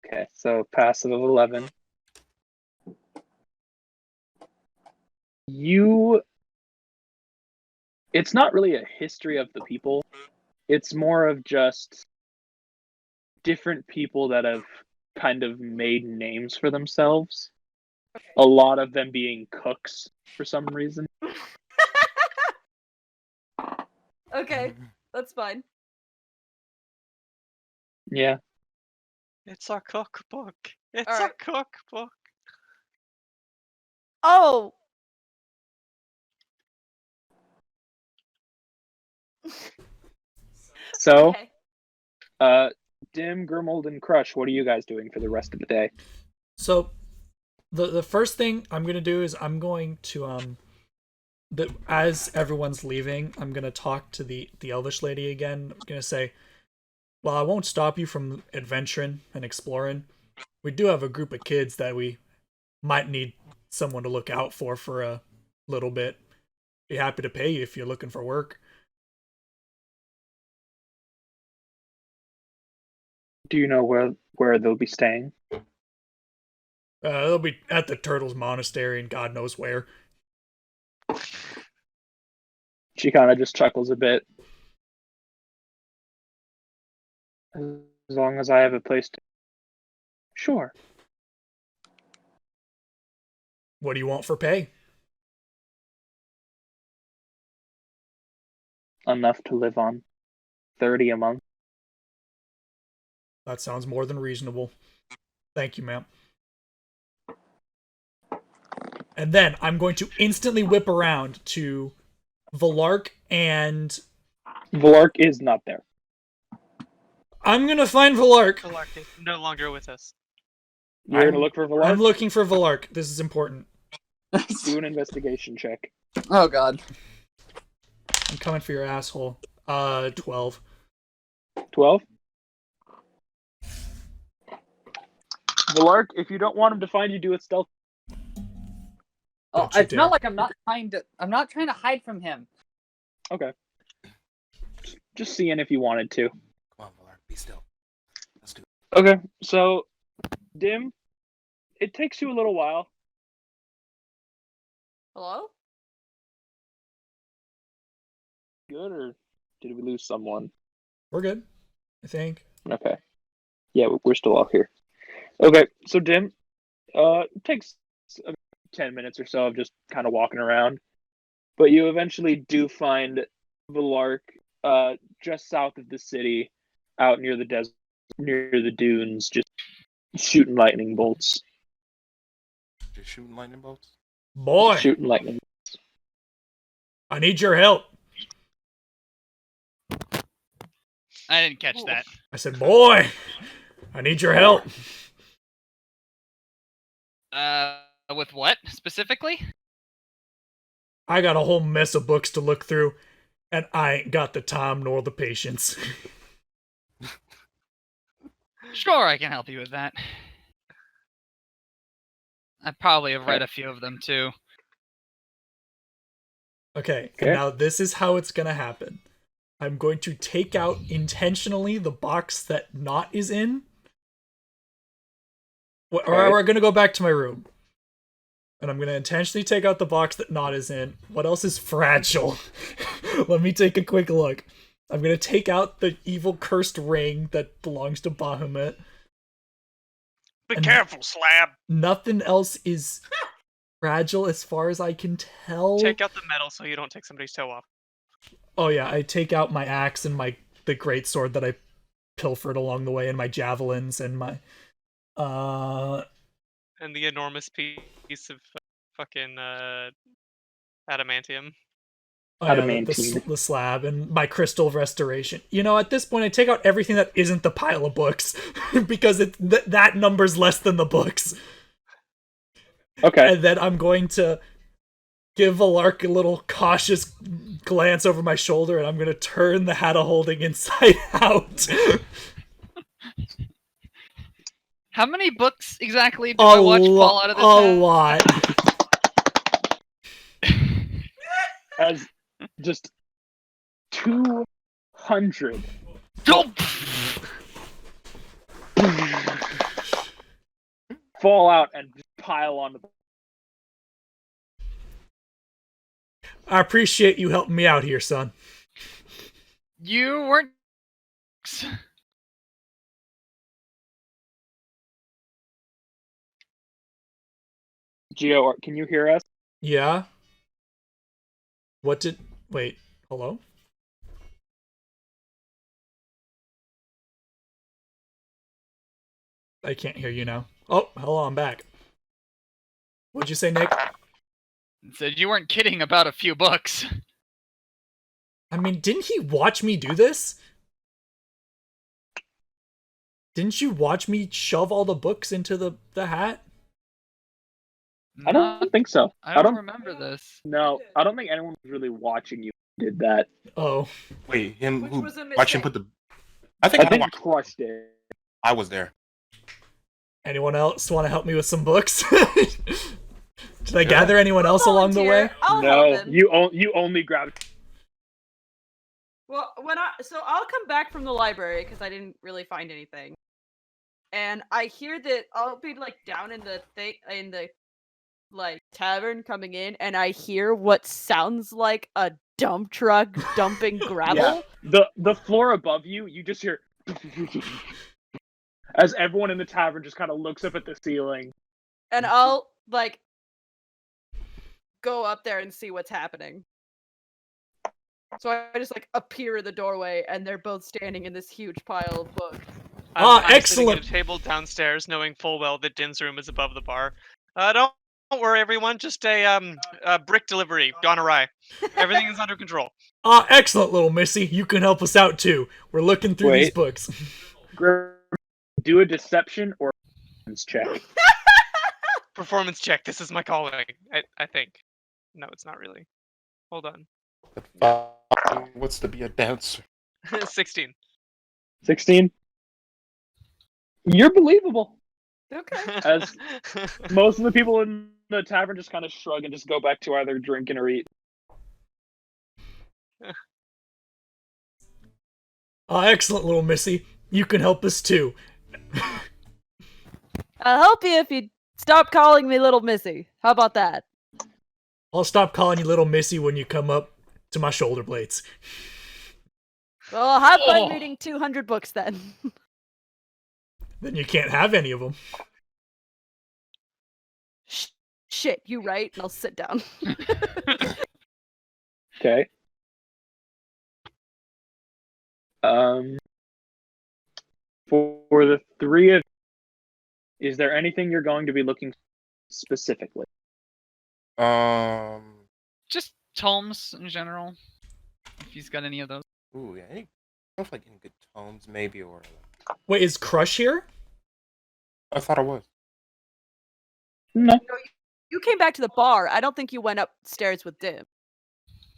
Okay, so passive of 11. It's not really a history of the people. It's more of just different people that have kind of made names for themselves. A lot of them being cooks for some reason. Okay, that's fine. Yeah. It's a cookbook. It's Alright. a cookbook. Oh. So, Okay. Dimm, Grimuld, and Crush, what are you guys doing for the rest of the day? So, the first thing I'm gonna do is I'm going to as everyone's leaving, I'm gonna talk to the elvish lady again. I'm gonna say, well, I won't stop you from adventuring and exploring. We do have a group of kids that we might need someone to look out for a little bit. Be happy to pay you if you're looking for work. Do you know where they'll be staying? They'll be at the Turtles Monastery and God knows where. She kind of just chuckles a bit. As long as I have a place to... Sure. What do you want for pay? Enough to live on. 30 a month. That sounds more than reasonable. Thank you, ma'am. And then I'm going to instantly whip around to Valark, and Valark is not there. I'm gonna find Valark. Elek is no longer with us. You're going to look for Valark? I'm looking for Valark. This is important. Do an investigation check. Oh god. I'm coming for your asshole. 12. 12? Valark, if you don't want him to find you, do it stealth. Oh, Don't you it's not dare. like I'm not trying to hide from him. Okay. Just seeing if you wanted to. Come on, Valar, be still. Let's do it. Okay, so Dimm, it takes you a little while. Hello? Good, or did we lose someone? We're good, I think. Okay. Yeah, we're still all here. Okay, so Dimm, it takes 10 minutes or so of just kind of walking around, but you eventually do find Valark just south of the city, out near the desert, near the dunes, just shooting lightning bolts. Just shooting lightning bolts. Boy, Shooting lightning. I need your help. I didn't catch that. I said, boy, I need your help. With what specifically? I got a whole mess of books to look through, and I ain't got the time nor the patience. Sure, I can help you with that. I probably have read a few of them too. Okay, Okay. and now this is how it's gonna happen. I'm going to take out intentionally the box that Not is in. Or we're gonna go back to my room. And I'm gonna intentionally take out the box that Not is in. What else is fragile? Let me take a quick look. I'm gonna take out the evil cursed ring that belongs to Bahamut. Be And- careful, Slab. Nothing else is fragile as far as I can tell. Take out the metal so you don't take somebody's toe off. Oh yeah, I take out my axe and the great sword that I pilfered along the way, and my javelins and my And the enormous piece of fucking adamantium. oh, yeah, Adamantine. the slab and my crystal of restoration. You know, at this point, I take out everything that isn't the pile of books because that number's less than the books. Okay. And then I'm going to give Valark a little cautious glance over my shoulder, and I'm going to turn the hat of holding inside out. How many books exactly do I watch fall out of this A hat? lot. As just 200 Oh, fall out and just pile onto the. I appreciate you helping me out here, son. you weren't. Geo, can you hear us? Yeah? Wait, hello? I can't hear you now. Oh, hello, I'm back. What'd you say, Nick? Said you weren't kidding about a few books. I mean, didn't he watch me do this? Didn't you watch me shove all the books into the hat? I don't think so. I don't remember this. No, I don't think anyone was really watching you did that. Oh. Wait, him Which who was a watch him mistake. put the. I think I I, think watched. crushed it. I was there. Anyone else want to help me with some books? Did I gather anyone else along the way? I'll No, help him. you only grabbed. Well, I'll come back from the library because I didn't really find anything, and I hear that I'll be like down in the like tavern coming in, and I hear what sounds like a dump truck dumping gravel. Yeah, the floor above you, you just hear as everyone in the tavern just kind of looks up at the ceiling. And I'll like go up there and see what's happening. So I just like appear in the doorway, and they're both standing in this huge pile of books. Ah, I'm excellent. sitting at a table downstairs, knowing full well that Din's room is above the bar. Don't worry, everyone. Just a brick delivery gone awry. Everything is under control. Ah, excellent, little missy. You can help us out too. We're looking through these Wait. books. Do a deception or check. Performance check. This is my calling. I think. No, it's not really. Hold on. What's to be a dancer? 16. 16. You're believable. Okay. As most of the people in the tavern just kind of shrug and just go back to either drinking or eating. Excellent, little missy. You can help us too. I'll help you if you stop calling me Little Missy. How about that? I'll stop calling you little missy when you come up to my shoulder blades. Well, I'll have fun reading 200 books then. Then you can't have any of them. Shit, you right? I'll sit down. Okay. For the three of, is there anything you're going to be looking specifically? Just tomes in general. If he's got any of those. Ooh, yeah. Any good tomes, maybe, or. Wait, is Crush here? I thought I was. No. You came back to the bar. I don't think you went upstairs with Dimm.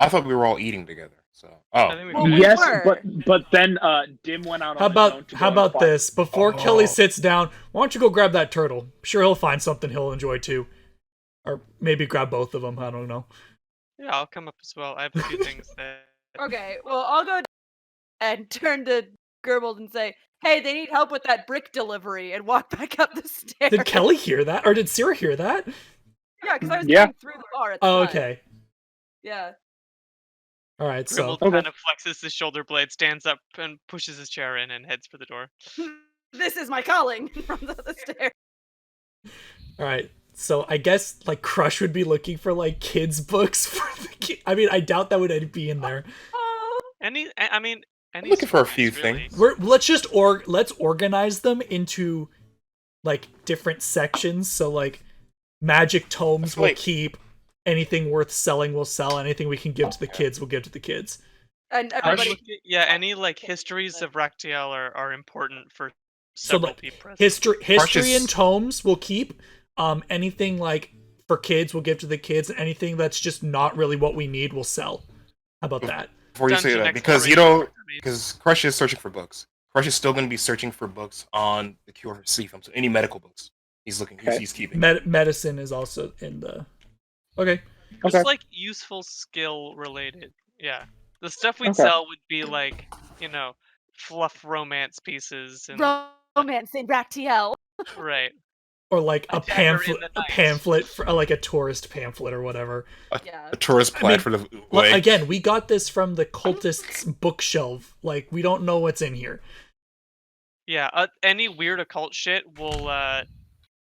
I thought we were all eating together. So. I think we Well, finished. Yes, were. but then Dimm went out. How on his own about to how go and about find- this? Before Oh. Kelly sits down, why don't you go grab that turtle? I'm sure he'll find something he'll enjoy too. Or maybe grab both of them, I don't know. Yeah, I'll come up as well. I have a few things that. Okay, well, I'll go and turn to Grimuld and say, hey, they need help with that brick delivery, and walk back up the stairs. Did Kelly hear that? Or did Sierra hear that? Yeah, because I was Yeah. going through the bar at the Oh, time. okay. Yeah. Alright, so Grimald kind of flexes his shoulder blade, stands up, and pushes his chair in, and heads for the door. This is my calling. Runs up the stairs. alright. So I guess like Crush would be looking for like kids books for the kid. I mean, I doubt that would be in there. Oh. Any looking for a stories, few really. things. Let's organize them into like different sections. So like magic tomes will Wait. keep, anything worth selling will sell, anything we can give to the kids will give to the kids. And I everybody. would- yeah, any like histories of Raktiel are important for So several like people. history Arches- and tomes will keep. Anything like for kids we'll give to the kids, and anything that's just not really what we need will sell. How about that? Before you say Dungeon that, because you exploration don't, for me. because Crush is searching for books. Crush is still going to be searching for books on the cure for sleep. So any medical books, he's looking. Okay. He's keeping. Medicine is also in the. Okay. Just Okay. like useful skill related. Yeah. The stuff we'd Okay. sell would be like, fluff romance pieces and Romance in Raktiel. right. Or like A a dagger in pamphlet, the a night. pamphlet for like a tourist pamphlet or whatever. Yeah. A tourist I plaid mean, for the Look, way. again, we got this from the cultist's bookshelf. Like we don't know what's in here. Yeah, any weird occult shit we'll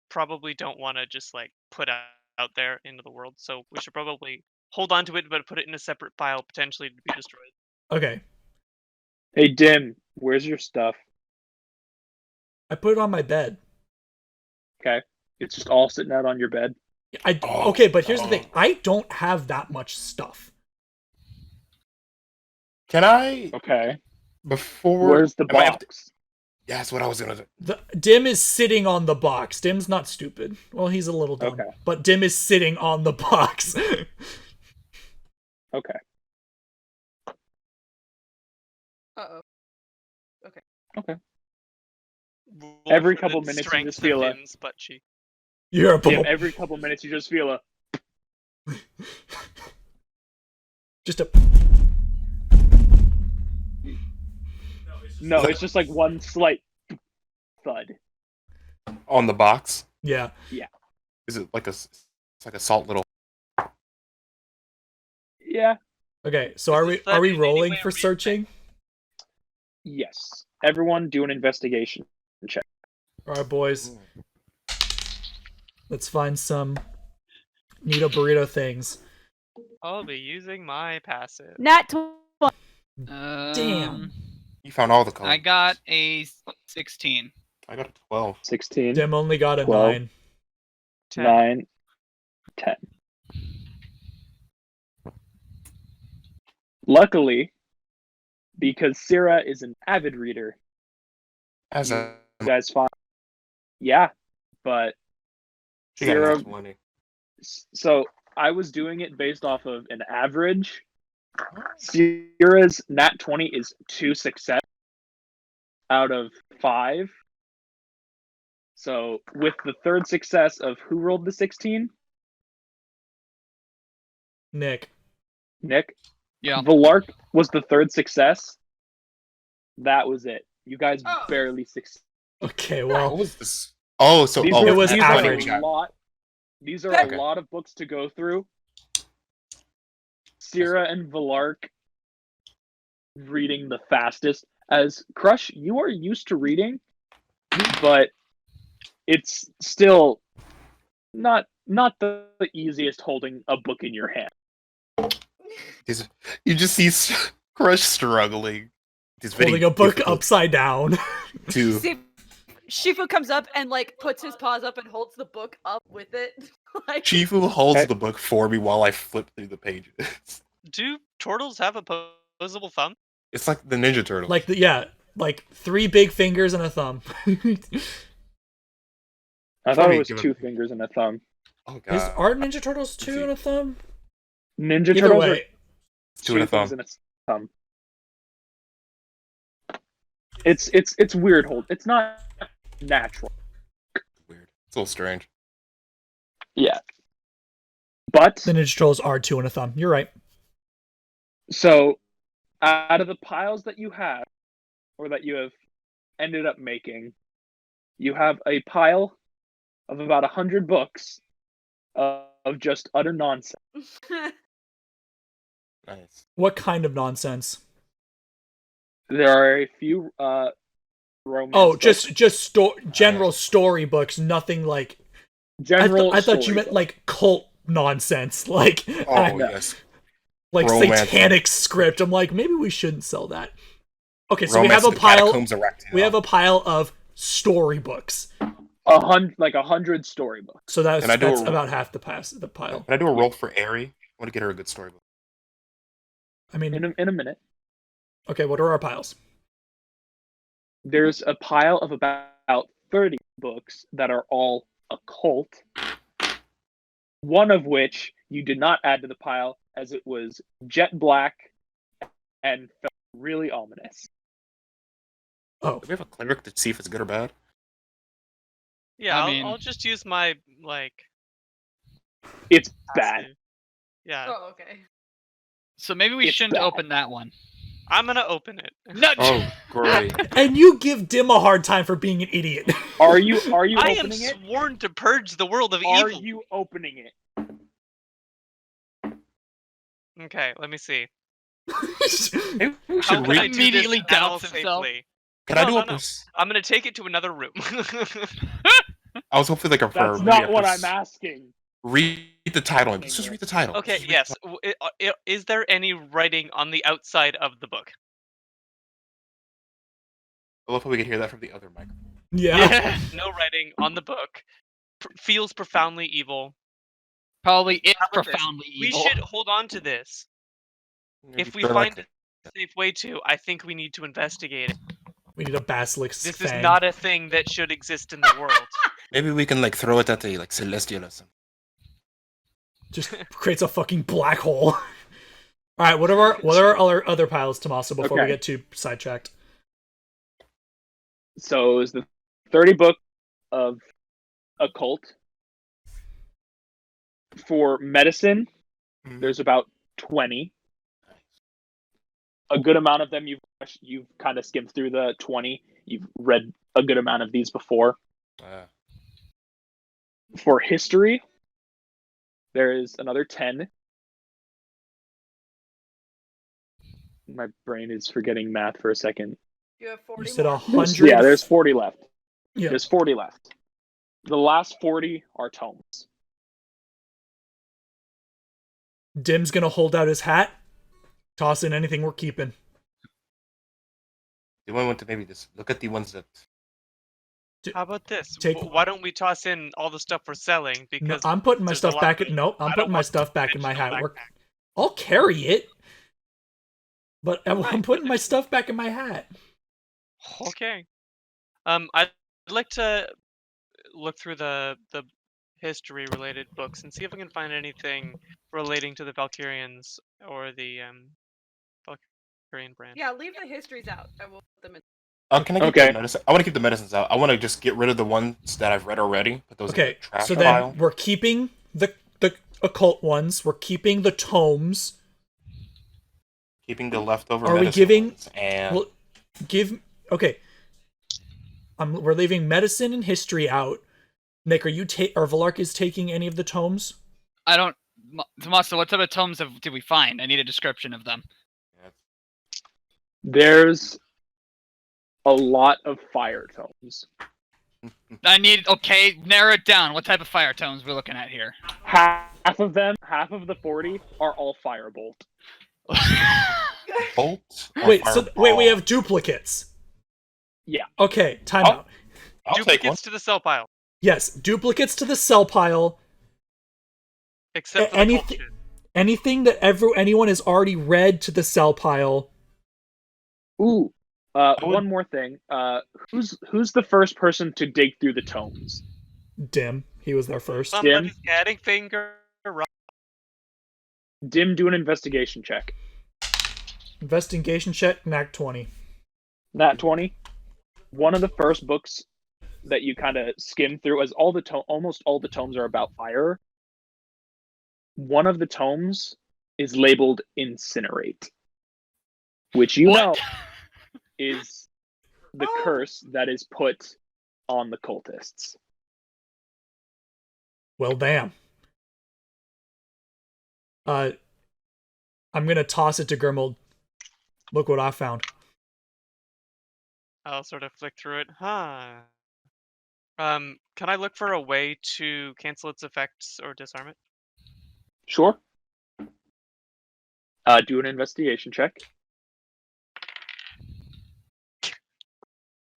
probably don't want to just like put out there into the world. So we should probably hold on to it, but put it in a separate file, potentially to be destroyed. Okay, Hey Dimm, where's your stuff? I put it on my bed. Okay, it's just all sitting out on your bed. Okay, but here's the thing: I don't have that much stuff. Can I Okay, before? where's the am I able to- box? Yeah, that's what I was gonna do. The Dimm is sitting on the box. Dimm's not stupid. Well, he's a little dumb, Okay. but Dimm is sitting on the box. Okay, Uh-oh. Roll Every for couple the minutes you strength just of feel a- Dimm's butt cheek. You're a Dimm, bubble. every couple minutes you just feel a. Just a. No, it's just like one slight thud. On the box. Yeah. Is it like it's like a salt little? Yeah. Okay. So Is are this we are we in any rolling way for a real searching? Yes. Everyone do an investigation check. All right, boys. Let's find some Nito burrito things. I'll be using my passive. Nat 20. Damn. You found all the colors. I got a 16. I got a 12. 16, Dim only got a 12. 9. 10. 9, 10. Luckily, because Sarah is an avid reader, As you a guys find. Yeah, but she got a Sarah. 20. So I was doing it based off of an average. Sarah's nat 20 is 2 success out of 5. So with the third success of who rolled the 16? Nick. Nick? Yeah. Valark was the third success. That was it. You guys Oh. barely succeeded. Okay, What well, was this? Oh, so These oh, are, it was these average. are a lot. These are Okay. a lot of books to go through. Sierra and Valark reading the fastest. As Crush, you are used to reading, but it's still not the easiest holding a book in your hand. you just see Crush struggling. It's very holding a book difficult upside down. to. See, Shifu comes up and like puts his paws up and holds the book up with it. Like, Chifu holds Okay. the book for me while I flip through the pages. Do turtles have opposable thumb? It's like the Ninja Turtles. like like 3 big fingers and a thumb. I thought Probably it was give 2 it- fingers and a thumb. oh god. Are Ninja Turtles 2 see. and a thumb? Ninja Either Turtles way, are 2 and a fingers thumb. and a thumb. It's weird hold. It's not natural. Weird. It's a little strange. Yeah. But the Ninja Turtles are 2 and a thumb. You're right. so out of the piles that you have, or that you have ended up making, you have a pile of about 100 books of just utter nonsense. Nice. What kind of nonsense? There are a few romance. Oh, books. just general storybooks, nothing like General. I thought you story meant books. like cult nonsense, like Oh yes. like romance satanic script. I'm like, maybe we shouldn't sell that. Okay, so Romance we have in a the pile. Catacombs of Raktal. We have a pile of storybooks. 100 storybooks. So that's Can I do that's a- about half the pile. Can I do a roll for Aerie? I want to get her a good storybook. I mean, In a minute, okay, what are our piles? there's a pile of about 30 books that are all occult. One of which you did not add to the pile, as it was jet black and felt really ominous. Oh, Do we have a cleric to see if it's good or bad? Yeah, I mean- I'll just use my like. It's bad. passive. Yeah, oh, okay. So maybe we It's shouldn't bad. open that one. I'm gonna open it. No. Oh, great. and you give Dimm a hard time for being an idiot. Are you I am opening it? sworn to purge the world of Are evil. you opening it? Okay, let me see. Maybe we How should can I read. do Immediately this at all doubts himself. safely? Can I No, do no, a? no. I'm gonna take it to another room. I was hoping like a That's not what I'm asking. Read the title. Let's just read the title. Okay, Just read yes. Is there any writing on the outside of the book? I love how we can hear that from the other mic. Yeah. No writing on the book. Feels profoundly evil. Probably is How about this? profoundly We evil. should hold on to this. If we They're find like- a safe way to, I think we need to investigate it. We need a basilisk. This fang. is not a thing that should exist in the world. Maybe we can like throw it at the like celestial or something. Just creates a fucking black hole. All right, what are our other piles, Tommaso? Before we Okay. get too sidetracked. So it was the 30 book of occult. For medicine, there's about 20. A good amount of them you've kind of skimmed through the 20. You've read a good amount of these before. For history, there is another 10. My brain is forgetting math for a second. You have 40 You said more. 100. Yeah, there's 40 left. Yeah. There's 40 left. The last 40 are tomes. Dim's gonna hold out his hat, toss in anything we're keeping. Do you want to maybe just look at the ones that? How about this? Take- Why don't we toss in all the stuff we're selling? No, Because I'm putting my there's a stuff lot back. of- Nope, I'm I don't putting my want stuff back in my hat. conventional We're, I'll carry it, but I'm putting my stuff back in my hat. Okay. I'd like to look through the history related books and see if I can find anything relating to the Valkyrians or the Valkyrian brand. Yeah, leave the histories out. I will put them in. Can I get Okay. the medicine? I want to keep the medicines out. I want to just get rid of the ones that I've read already. Put those in the Okay, trash so then pile. we're keeping the occult ones. We're keeping the tomes. Keeping the leftover Are we medicine giving? ones. And Well, give. Okay. We're leaving medicine and history out. Nick, are you or Valark is taking any of the tomes? I don't. Tommaso, what type of tomes did we find? I need a description of them. There's a lot of fire tomes. I need. Okay, narrow it down. What type of fire tomes we're looking at here? Half of them, half of the 40 are all firebolt. bolt. or Wait, so wait, we fireball? have duplicates. Yeah. Okay, time Oh. out. I'll take one. Duplicates to the cell pile, Yes, duplicates to the cell pile. except for the cult shit. Anything that anyone has already read to the cell pile. Ooh. would- One more thing. Who's the first person to dig through the tomes? Dimm, he was there first. Somebody's getting finger. Dimm, do an investigation check. Investigation check, Knack 20. Nat 20. One of the first books that you kind of skim through, as almost all the tomes are about fire. One of the tomes is labeled incinerate, which you know is the curse that is put on the cultists. Well, damn. I'm gonna toss it to Grimuld. Look what I found. I'll sort of flick through it. Can I look for a way to cancel its effects or disarm it? Sure. Do an investigation check.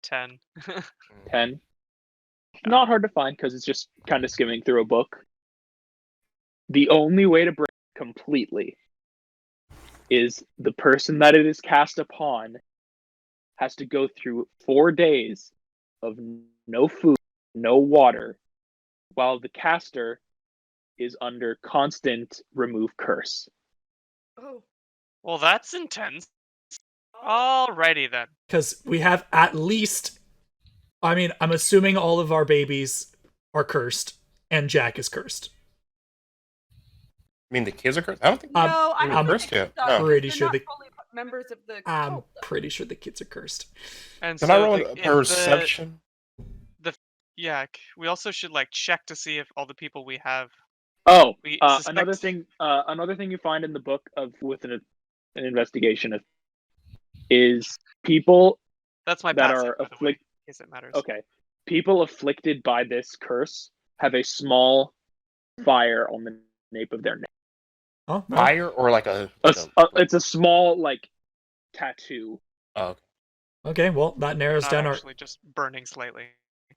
10. 10. Not hard to find because it's just kind of skimming through a book. The only way to break it completely is the person that it is cast upon has to go through 4 days of no food, no water, while the caster is under constant remove curse. Oh. Well, that's intense. Alrighty then. Because we have at least... I mean, I'm assuming all of our babies are cursed, and Jack is cursed. I mean, the kids are cursed? I don't think No, I they're don't cursed think yet. so. No. Pretty They're sure not the... fully members of the I'm cult, though. pretty sure the kids are cursed. And Can so I roll the- a if perception? Yeah, we also should like check to see if all the people we have. Oh, We another suspect- thing you find in the book with an investigation is people That's my that passive, are by the way, afflicted. in case it matters. Okay, people afflicted by this curse have a small fire on the nape of their neck. Oh, no. Fire or like a... It's a small like tattoo. Oh, okay. Okay, well, that narrows Not down our... actually just burning slightly.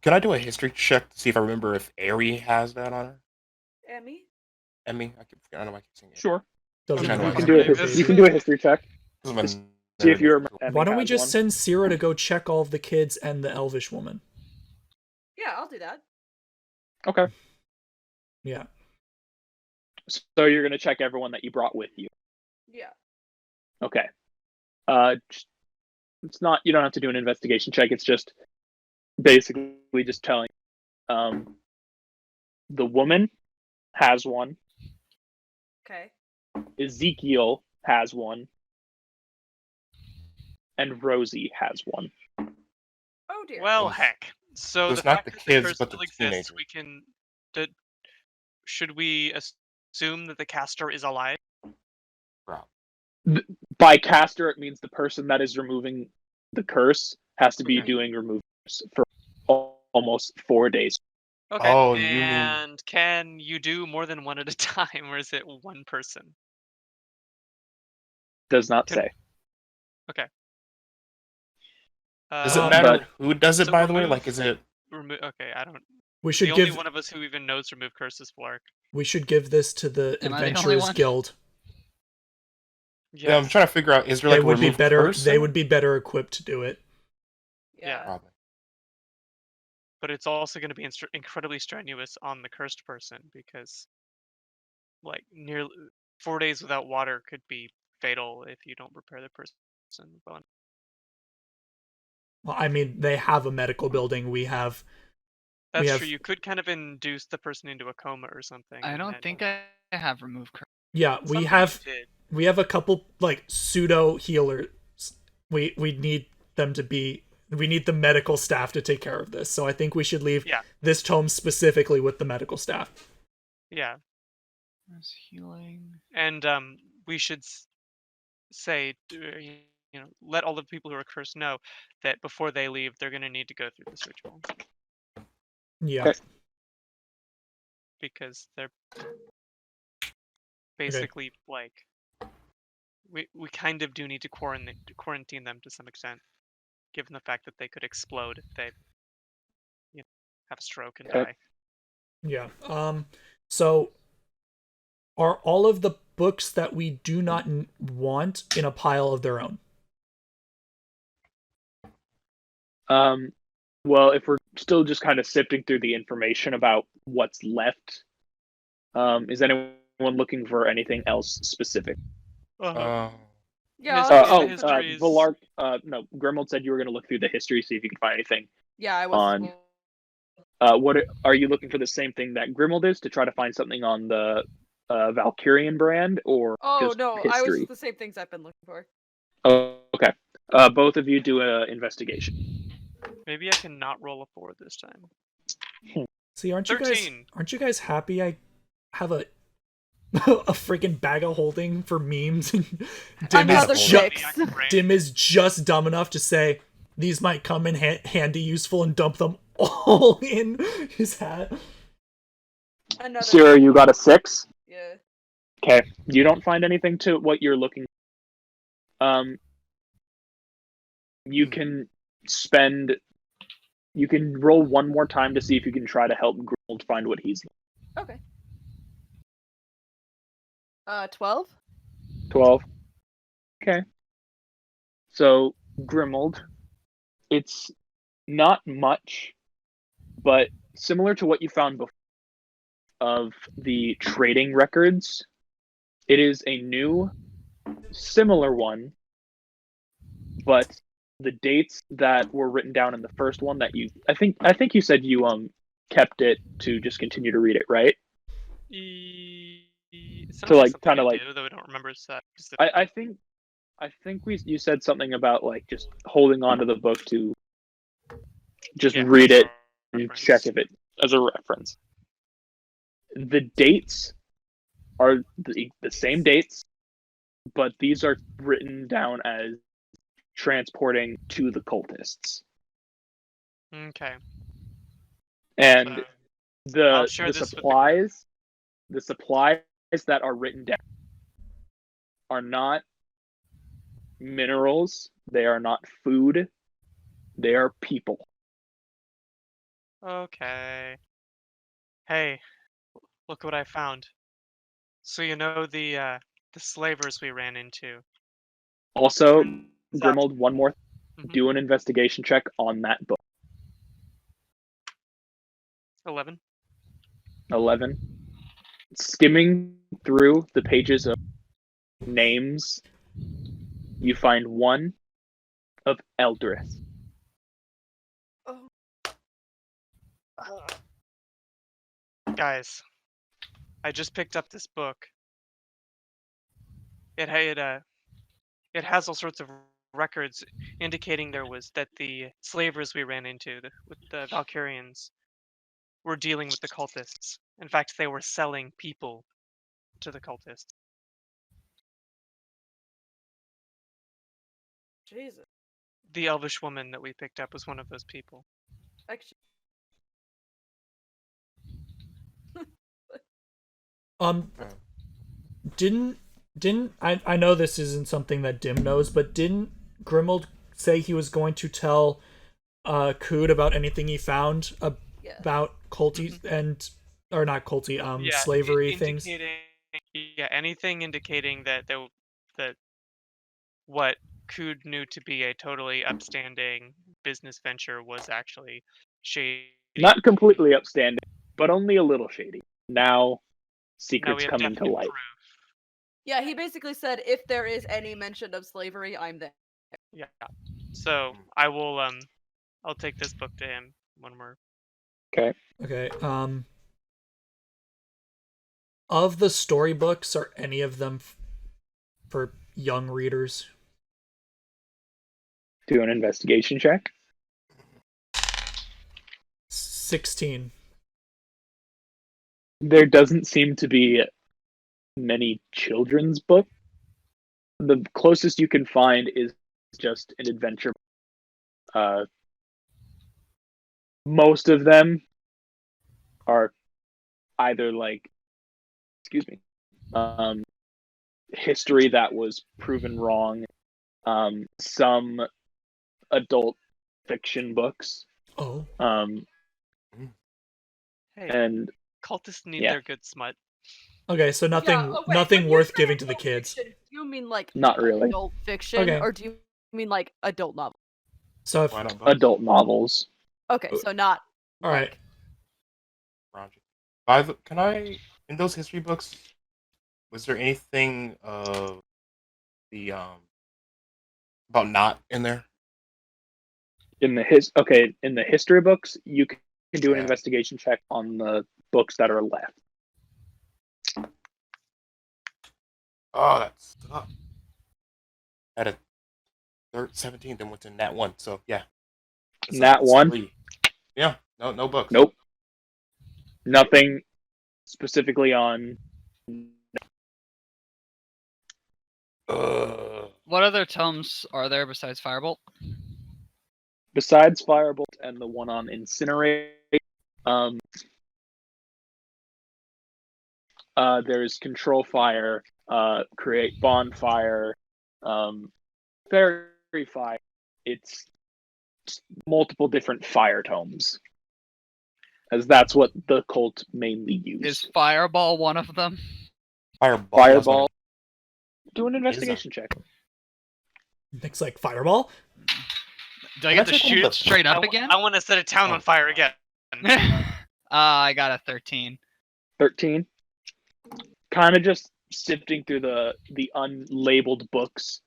Can I do a history check to see if I remember if Aerie has that on her? Emmy? Emmy? I don't know why I keep saying it. Sure, Doesn't Okay, matter. you can do do it. you can do a history check. This is my Just see if you nerd. remember. Emmy Why don't we has just one. send Sierra to go check all of the kids and the elvish woman? Yeah, I'll do that. Okay, Yeah. so you're gonna check everyone that you brought with you. Yeah. Okay. It's not. You don't have to do an investigation check. It's just basically just telling. The woman has one. Okay. Ezekiel has one. And Rosie has one. Oh dear. Well, Well, heck. So it's the not fact the that kids, curse but the still exists, teenagers. we can. Should we assume that the caster is alive? By caster, it means the person that is removing the curse has to be Okay. doing remove curse for almost 4 days. Okay. Oh, you mean- And can you do more than one at a time, or is it one person? Does not Can- say. Does it Uh, matter who does it, so by the way? remove- Like, is it... Okay, I don't. We The should only give one of us who even knows remove curse is Flark. we should give this to the Am I the only Adventurers one? Guild. Yeah, I'm trying to figure out, is there They like a would be remove better curse they in it? would be better equipped to do it. Yeah. Probably. But it's also going to be incredibly strenuous on the cursed person because, like, nearly 4 days without water could be fatal if you don't prepare the person well. Well, I mean, they have a medical building. We have. That's have, true. You could kind of induce the person into a coma or something. I and don't then- think I have removed curse. Yeah, we Somebody have. did. We have a couple like pseudo healers. We need them to be. We need the medical staff to take care of this. So I think we should leave Yeah. this tome specifically with the medical staff. Yeah, There's healing. and we should say, let all the people who are cursed know that before they leave, they're going to need to go through this ritual Yeah. Okay. because they're basically like we kind of do need to quarantine them to some extent, given the fact that they could explode if they have a stroke and Okay. die. Yeah. So are all of the books that we do not want in a pile of their own? Well, if we're still just kind of sifting through the information about what's left, is anyone looking for anything else specific? Yeah, His- I'll the do history is- Valark, no, Grimuld said you were going to look through the history, see if you can find anything. yeah, I was. on- What are you looking for? The same thing that Grimuld is to try to find something on the Valkyrian brand, or Oh just no, history? I was the same things I've been looking for. Oh, okay. Both of you do an investigation. Maybe I can not roll a 4 this time. See, aren't 13. you guys happy I have a a freaking bag of holding for memes? And Another is six. Dimm is just dumb enough to say these might come in handy, useful, and dump them all in his hat. Another. Sarah, you got a 6. Yeah. Okay, you don't find anything to what you're looking. You can spend. You can roll one more time to see if you can try to help Grimuld find what he's. Okay. 12. 12. Okay. So Grimuld, it's not much, but similar to what you found before of the trading records, it is a new, similar one, but the dates that were written down in the first one that I think you said you kept it to just continue to read it, right? To like, kinda like- though I don't remember. I think you said something about like just holding on to the book to just read it and check if it as a reference. The dates are the same dates, but these are written down as transporting to the cultists. Okay. And I'll the share this with the supplies that are written down are not minerals, they are not food, they are people. Okay. Hey, look what I found. So the slavers we ran into. Also, Turns out- Grimuld, one more, Mhm. do an investigation check on that book. 11. 11. Skimming through the pages of names, you find one of Eldrith. Guys, I just picked up this book. It has all sorts of records indicating that the slavers we ran into with the Valkyrians were dealing with the cultists. In fact, they were selling people to the cultists. Jesus. The elvish woman that we picked up was one of those people. Actually, Didn't I know this isn't something that Dimm knows, but didn't Grimuld say he was going to tell Cood about anything he found about culty and or not culty slavery things? Yeah, anything indicating that that what Cood knew to be a totally upstanding business venture was actually shady. Not completely upstanding, but only a little shady. Now, Now secrets we have come into definite light. proof. yeah, he basically said if there is any mention of slavery, I'm there. Yeah. So I will I'll take this book to him when we're. Okay. Okay. Of the storybooks, are any of them for young readers? Do an investigation check. 16. There doesn't seem to be many children's books. The closest you can find is just an adventure. Most of them are either like, excuse me, history that was proven wrong, some adult fiction books, Oh. Hey, and cultists need yeah. their good smut. Okay, so nothing Yeah, oh, wait, nothing when you worth say giving to the adult kids. fiction, do you mean like not really adult fiction, Okay. or do you mean like adult novel? So if Why not both? adult novels. Okay, so not. all right. like, Roger. Can I, in those history books, was there anything of the about not in there? In the history books, you can do an Yeah. investigation check on the books that are left. Oh, that's up. Had a 17, then went to Nat 1. So yeah. Nat 1? 3. Yeah. No books. Nope. Nothing specifically on. What other tomes are there besides Firebolt? Besides Firebolt and the one on Incinerate, there's Control Fire, Create Bonfire, Fairy Fire. It's multiple different fire tomes, as that's what the cult mainly used. Is Fireball one of them? Fireball. Do an investigation check. Nick's like fireball. Do I Can I get to check one of shoot the- straight up again? I want to set a town on fire again. I got a 13. 13. Kind of just sifting through the unlabeled books.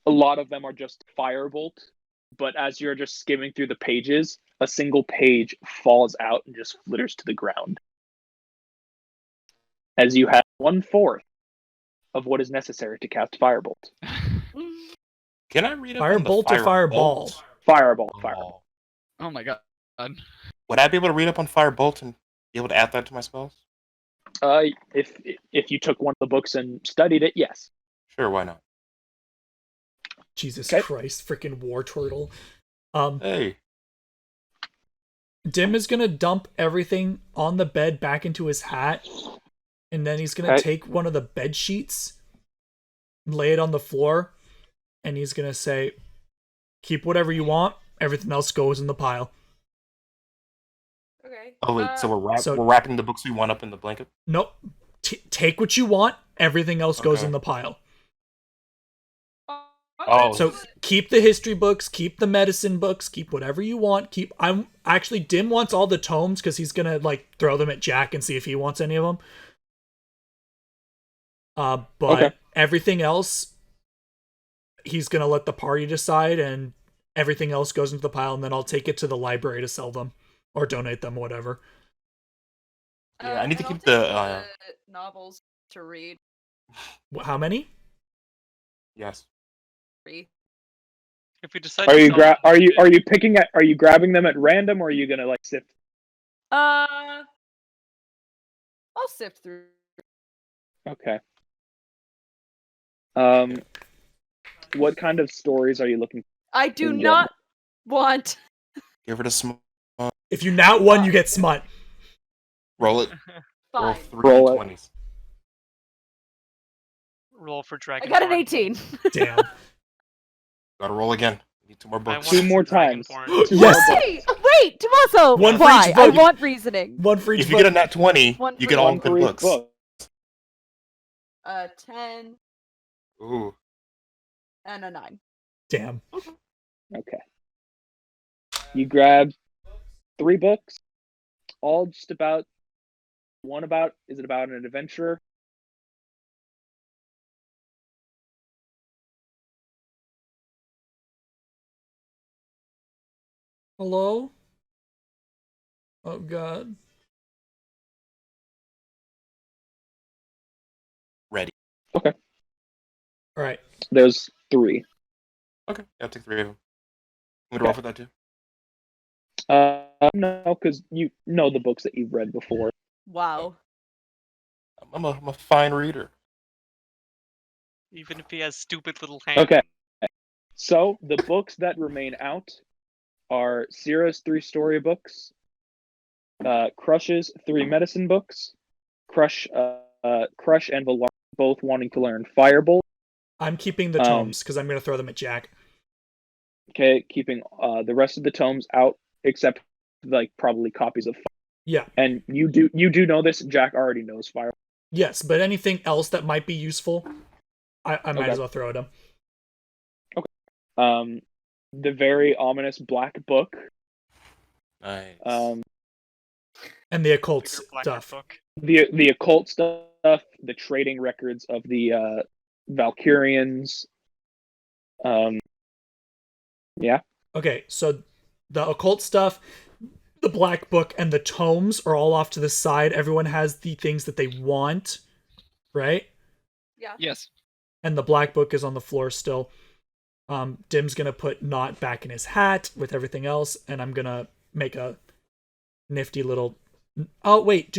A lot of them are just Firebolt, but as you're just skimming through the pages, a single page falls out and just flitters to the ground. As you have 1/4 of what is necessary to cast Firebolt. Can I read up on the Firebolt or fireball? Firebolt. Oh my god. Would I be able to read up on Firebolt and be able to add that to my spells? If you took one of the books and studied it, yes. Sure, why not? Jesus Okay. Christ, freaking war turtle. Hey. Dimm is gonna dump everything on the bed back into his hat, and then he's gonna Okay. take one of the bed sheets, lay it on the floor, and he's gonna say, "Keep whatever you want. Everything else goes in the pile." okay. Oh wait, so so- we're wrapping the books we want up in the blanket? Nope. Take what you want. Everything else goes Okay. in the pile. Oh, So keep the history books, keep the medicine books, keep whatever you want. I'm actually Dimm wants all the tomes because he's gonna like throw them at Jack and see if he wants any of them. But Okay. everything else, he's gonna let the party decide, and everything else goes into the pile, and then I'll take it to the library to sell them or donate them, whatever. Yeah, I need to and I'll keep take the, novels to read. How many? yes. 3. If we decide Are to you sell are you grabbing them at random, or are you gonna like sift? I'll sift through. Okay. What kind of stories are you looking for? I do In not want. Give it a small If you nat one, you get smut. roll it. Roll Fine. 3 Roll it. 20s. roll for I dragon. got an 18. Damn. Gotta roll again. Need 2 more I books. want Two more some times. dragonborn. Yes! Wait, Tommaso! One for Why? each I book. want reasoning. One for each If you book. get a nat 20, One you for get all One good for each books. book. 10 Ooh. and a 9. Damn. Okay. You grab 3 books, all just about. Is it about an adventurer? Hello? Oh god. Ready. Alright. There's 3. Okay, I'll take 3 of them. I'm gonna roll for that too. No, because you know the books that you've read before. Wow. I'm a fine reader. Even if he has stupid little hands. Okay. So the books that remain out are Sierra's 3 storybooks, Crush's 3 medicine books, Crush and Valar both wanting to learn Firebolt. I'm keeping the tomes because I'm going to throw them at Jack. Okay, keeping the rest of the tomes out except like probably copies of. Yeah. And you do know this. Jack already knows Firebolt. Yes, but anything else that might be useful, I might Okay. as well throw at him. The very ominous black book. Nice. And the occult Bigger, blacker stuff. book. The occult stuff, the trading records of the Valkyrians. Yeah. Okay, so the occult stuff, the black book, and the tomes are all off to the side. Everyone has the things that they want, right? Yeah. Yes. And the black book is on the floor still. Dimm's gonna put Knot back in his hat with everything else, and I'm gonna make a nifty little. Oh wait,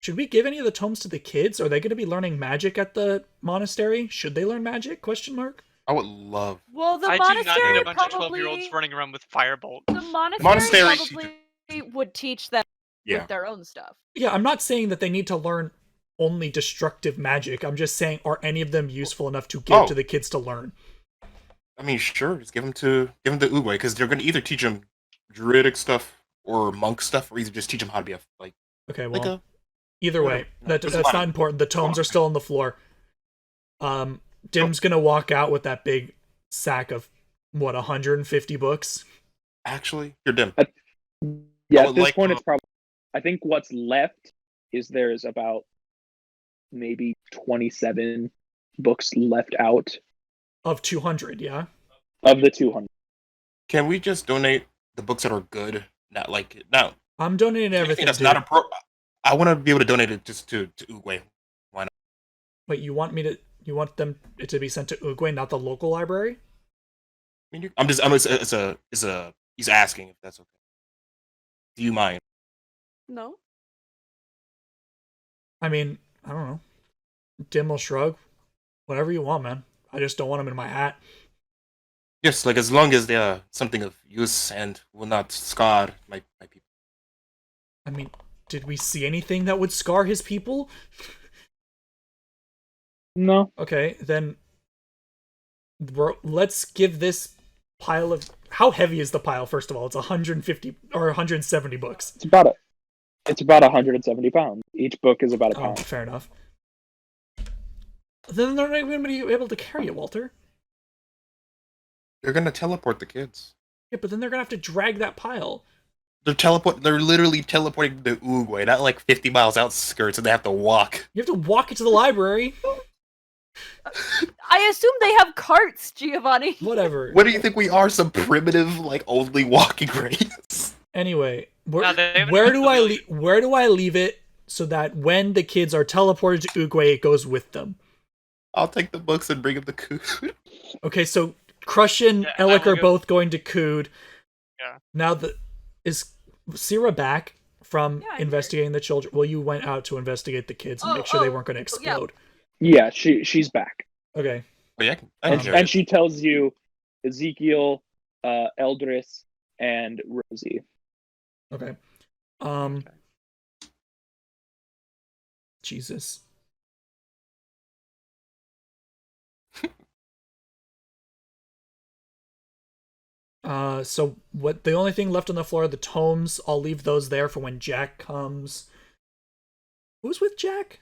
should we give any of the tomes to the kids? Are they gonna be learning magic at the monastery? Should they learn magic? Question mark. I would love. Well, the I do not need monastery a bunch of 12-year-olds probably running around with Firebolt. the monastery Monastery probably would teach them Yeah. with their own stuff. Yeah, I'm not saying that they need to learn only destructive magic. I'm just saying, are any of them useful enough to give to the kids to learn? I mean, sure. Just give them to Uguay because they're going to either teach them druidic stuff or monk stuff, or either just teach them how to be a like. Okay, well, Like a, either way, that's it's not fine. important. The tomes are still on the floor. Dim's gonna walk out with that big sack of 150 books. Actually, you're dim. Yeah, I at would this like point, to- it's probably. I think what's left is there's about maybe 27 books left out Of 200, yeah? of the 200. Can we just donate the books that are good? Not like now. I'm donating everything, That's dude. not I want to be able to donate it just to Uguay. Why not? Wait, you want them to be sent to Uguay, not the local library? I mean, he's asking if that's okay. Do you mind? No. I mean, I don't know. Dim will shrug. Whatever you want, man. I just don't want them in my hat. Yes, like as long as they are something of use and will not scar my people. I mean, did we see anything that would scar his people? No. Okay, then let's give this pile of... How heavy is the pile, first of all? It's 150 or 170 books. It's about 170 pounds. Each book is about a Oh, pound. fair enough. Then they're not even going to be able to carry it, Walter. They're gonna teleport the kids. Yeah, but then they're going to have to drag that pile. They're literally teleporting to Uruguay, not like 50 miles outskirts, and they have to walk. You have to walk it to the library. I assume they have carts, Giovanni. Whatever. What do you think we are? Some primitive, like only walking race? Anyway, No, they haven't where had do the I ability- where do I leave it so that when the kids are teleported to Uruguay, it goes with them? I'll take the books and bring them to Cood. Okay, so Crush and Yeah, I Elek will are go- both going to Cood. Yeah. Now is Sierra back from Yeah, I'm investigating the children? Well, you went out to investigate the kids and Oh, make sure they oh, weren't going to yeah. explode. Yeah, she's back, Okay. Oh, yeah, I can carry and it. she tells you Ezekiel, Eldris, and Rosie. Okay. Jesus. So what? The only thing left on the floor are the tomes. I'll leave those there for when Jack comes. Who's with Jack?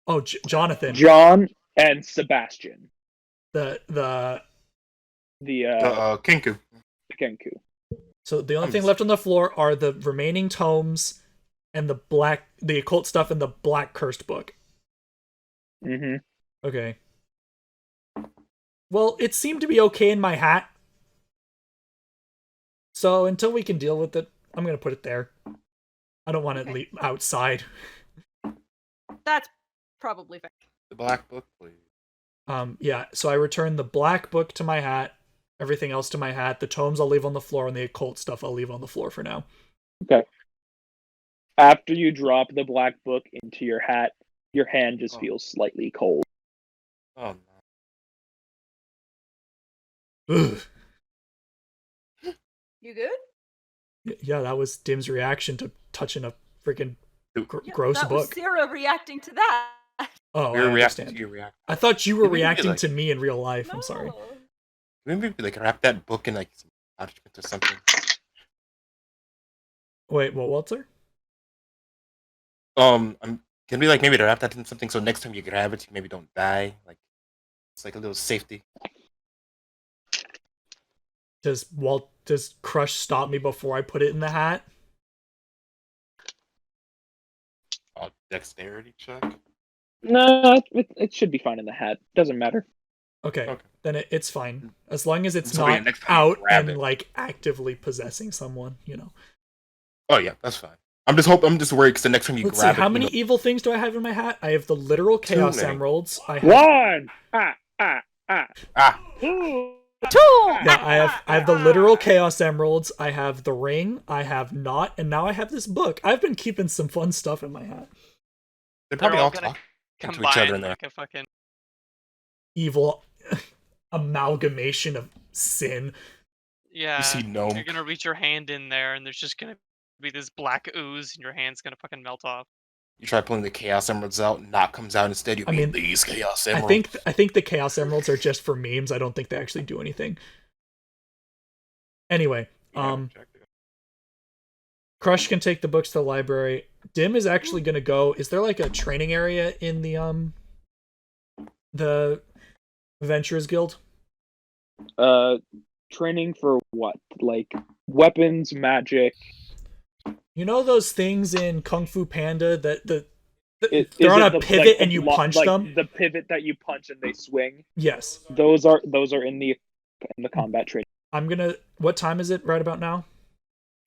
Oh, Jonathan. John and Sebastian. The Kinku. Kenku. So the only thing left on the floor are the remaining tomes and the occult stuff and the black cursed book. Mm-hmm. Okay. Well, it seemed to be okay in my hat. So until we can deal with it, I'm gonna put it there. I don't want it outside. That's probably fair. The black book, please. Yeah, so I return the black book to my hat, everything else to my hat. The tomes I'll leave on the floor, and the occult stuff I'll leave on the floor for now. Okay. After you drop the black book into your hat, your hand just feels slightly cold. Oh no. Ugh. You good? Yeah, that was Dimm's reaction to touching a freaking Yeah, gross that book. was Sarah reacting to that. Oh, We I were reacting understand. to your reaction. I thought you were Maybe reacting like- to me in real life. I'm sorry. No. Maybe like wrap that book in like some parchment or something. Wait, what, Walter? I'm gonna be like maybe to wrap that in something so next time you grab it, you maybe don't die. Like it's like a little safety. Does Crush stop me before I put it in the hat? Oh, dexterity check. No, it should be fine in the hat. Doesn't matter. Okay, Okay. then it's fine. As long as it's So, yeah, not next time you out grab and it. like actively possessing someone, you know. Oh yeah, that's fine. I'm just worried because the next time you Let's see, grab it, how you many know- evil things do I have in my hat? I have the literal Too Chaos many. Emeralds. I have One! Ah, Two! Yeah, I have the literal Chaos Emeralds. I have the ring. I have not, and now I have this book. I've been keeping some fun stuff in my hat. they're probably all all gonna talking to each Combine other in there. like a fucking. Evil amalgamation of sin. Yeah. see gnome. You're gonna reach your hand in there, and there's just gonna be this black ooze, and your hand's gonna fucking melt off. You try pulling the Chaos Emeralds out, and knock comes out instead. You I mean mean, these Chaos I Emeralds? think the Chaos Emeralds are just for memes. I don't think they actually do anything. Anyway, Yeah, check it. Crush can take the books to the library. Dimm is actually gonna go. Is there like a training area in the Adventurers Guild? Training for what? Like weapons, magic. You know those things in Kung Fu Panda that Is they're on it a pivot and you punch them? The pivot that you punch and they swing. Yes. Those are in the combat training. I'm gonna. What time is it right about now?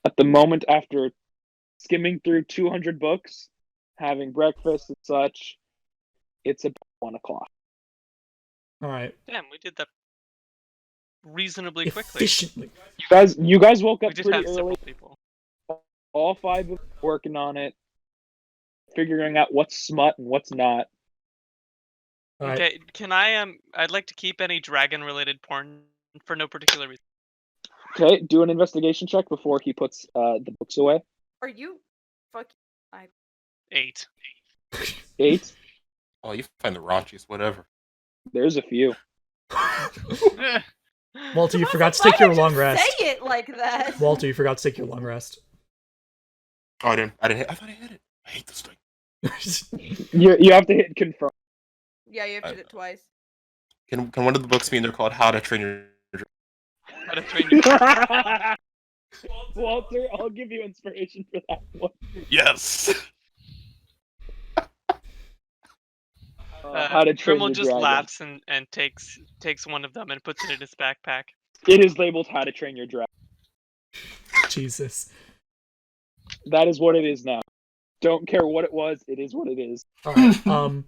At the moment, after skimming through 200 books, having breakfast and such, it's about 1 o'clock. All right. Damn, we did that reasonably quickly. Efficiently. You guys woke We up just pretty had early. several people. All 5 of you working on it, figuring out what's smut and what's not. All right. Okay, can I I'd like to keep any dragon-related porn for no particular reason. Okay, do an investigation check before he puts the books away. Are you fucking 8. 8. Oh, you find the raunchiest, whatever. There's a few. Walter, you forgot to Why take your did you long rest. Say it like that. Walter, you forgot to take your long rest. Oh, I didn't. I thought I hit it. I hate this thing. You have to hit confirm. Yeah, you have to do it twice. Can one of the books be in there called How to Train Your? How to train your Walter, I'll give you inspiration for that one. Yes. How to Train Grimuld Your just Dragon. laughs and takes one of them and puts it in his backpack. It is labeled How to Train Your Dragon. Jesus. That is what it is now. Don't care what it was. It is what it is. All right.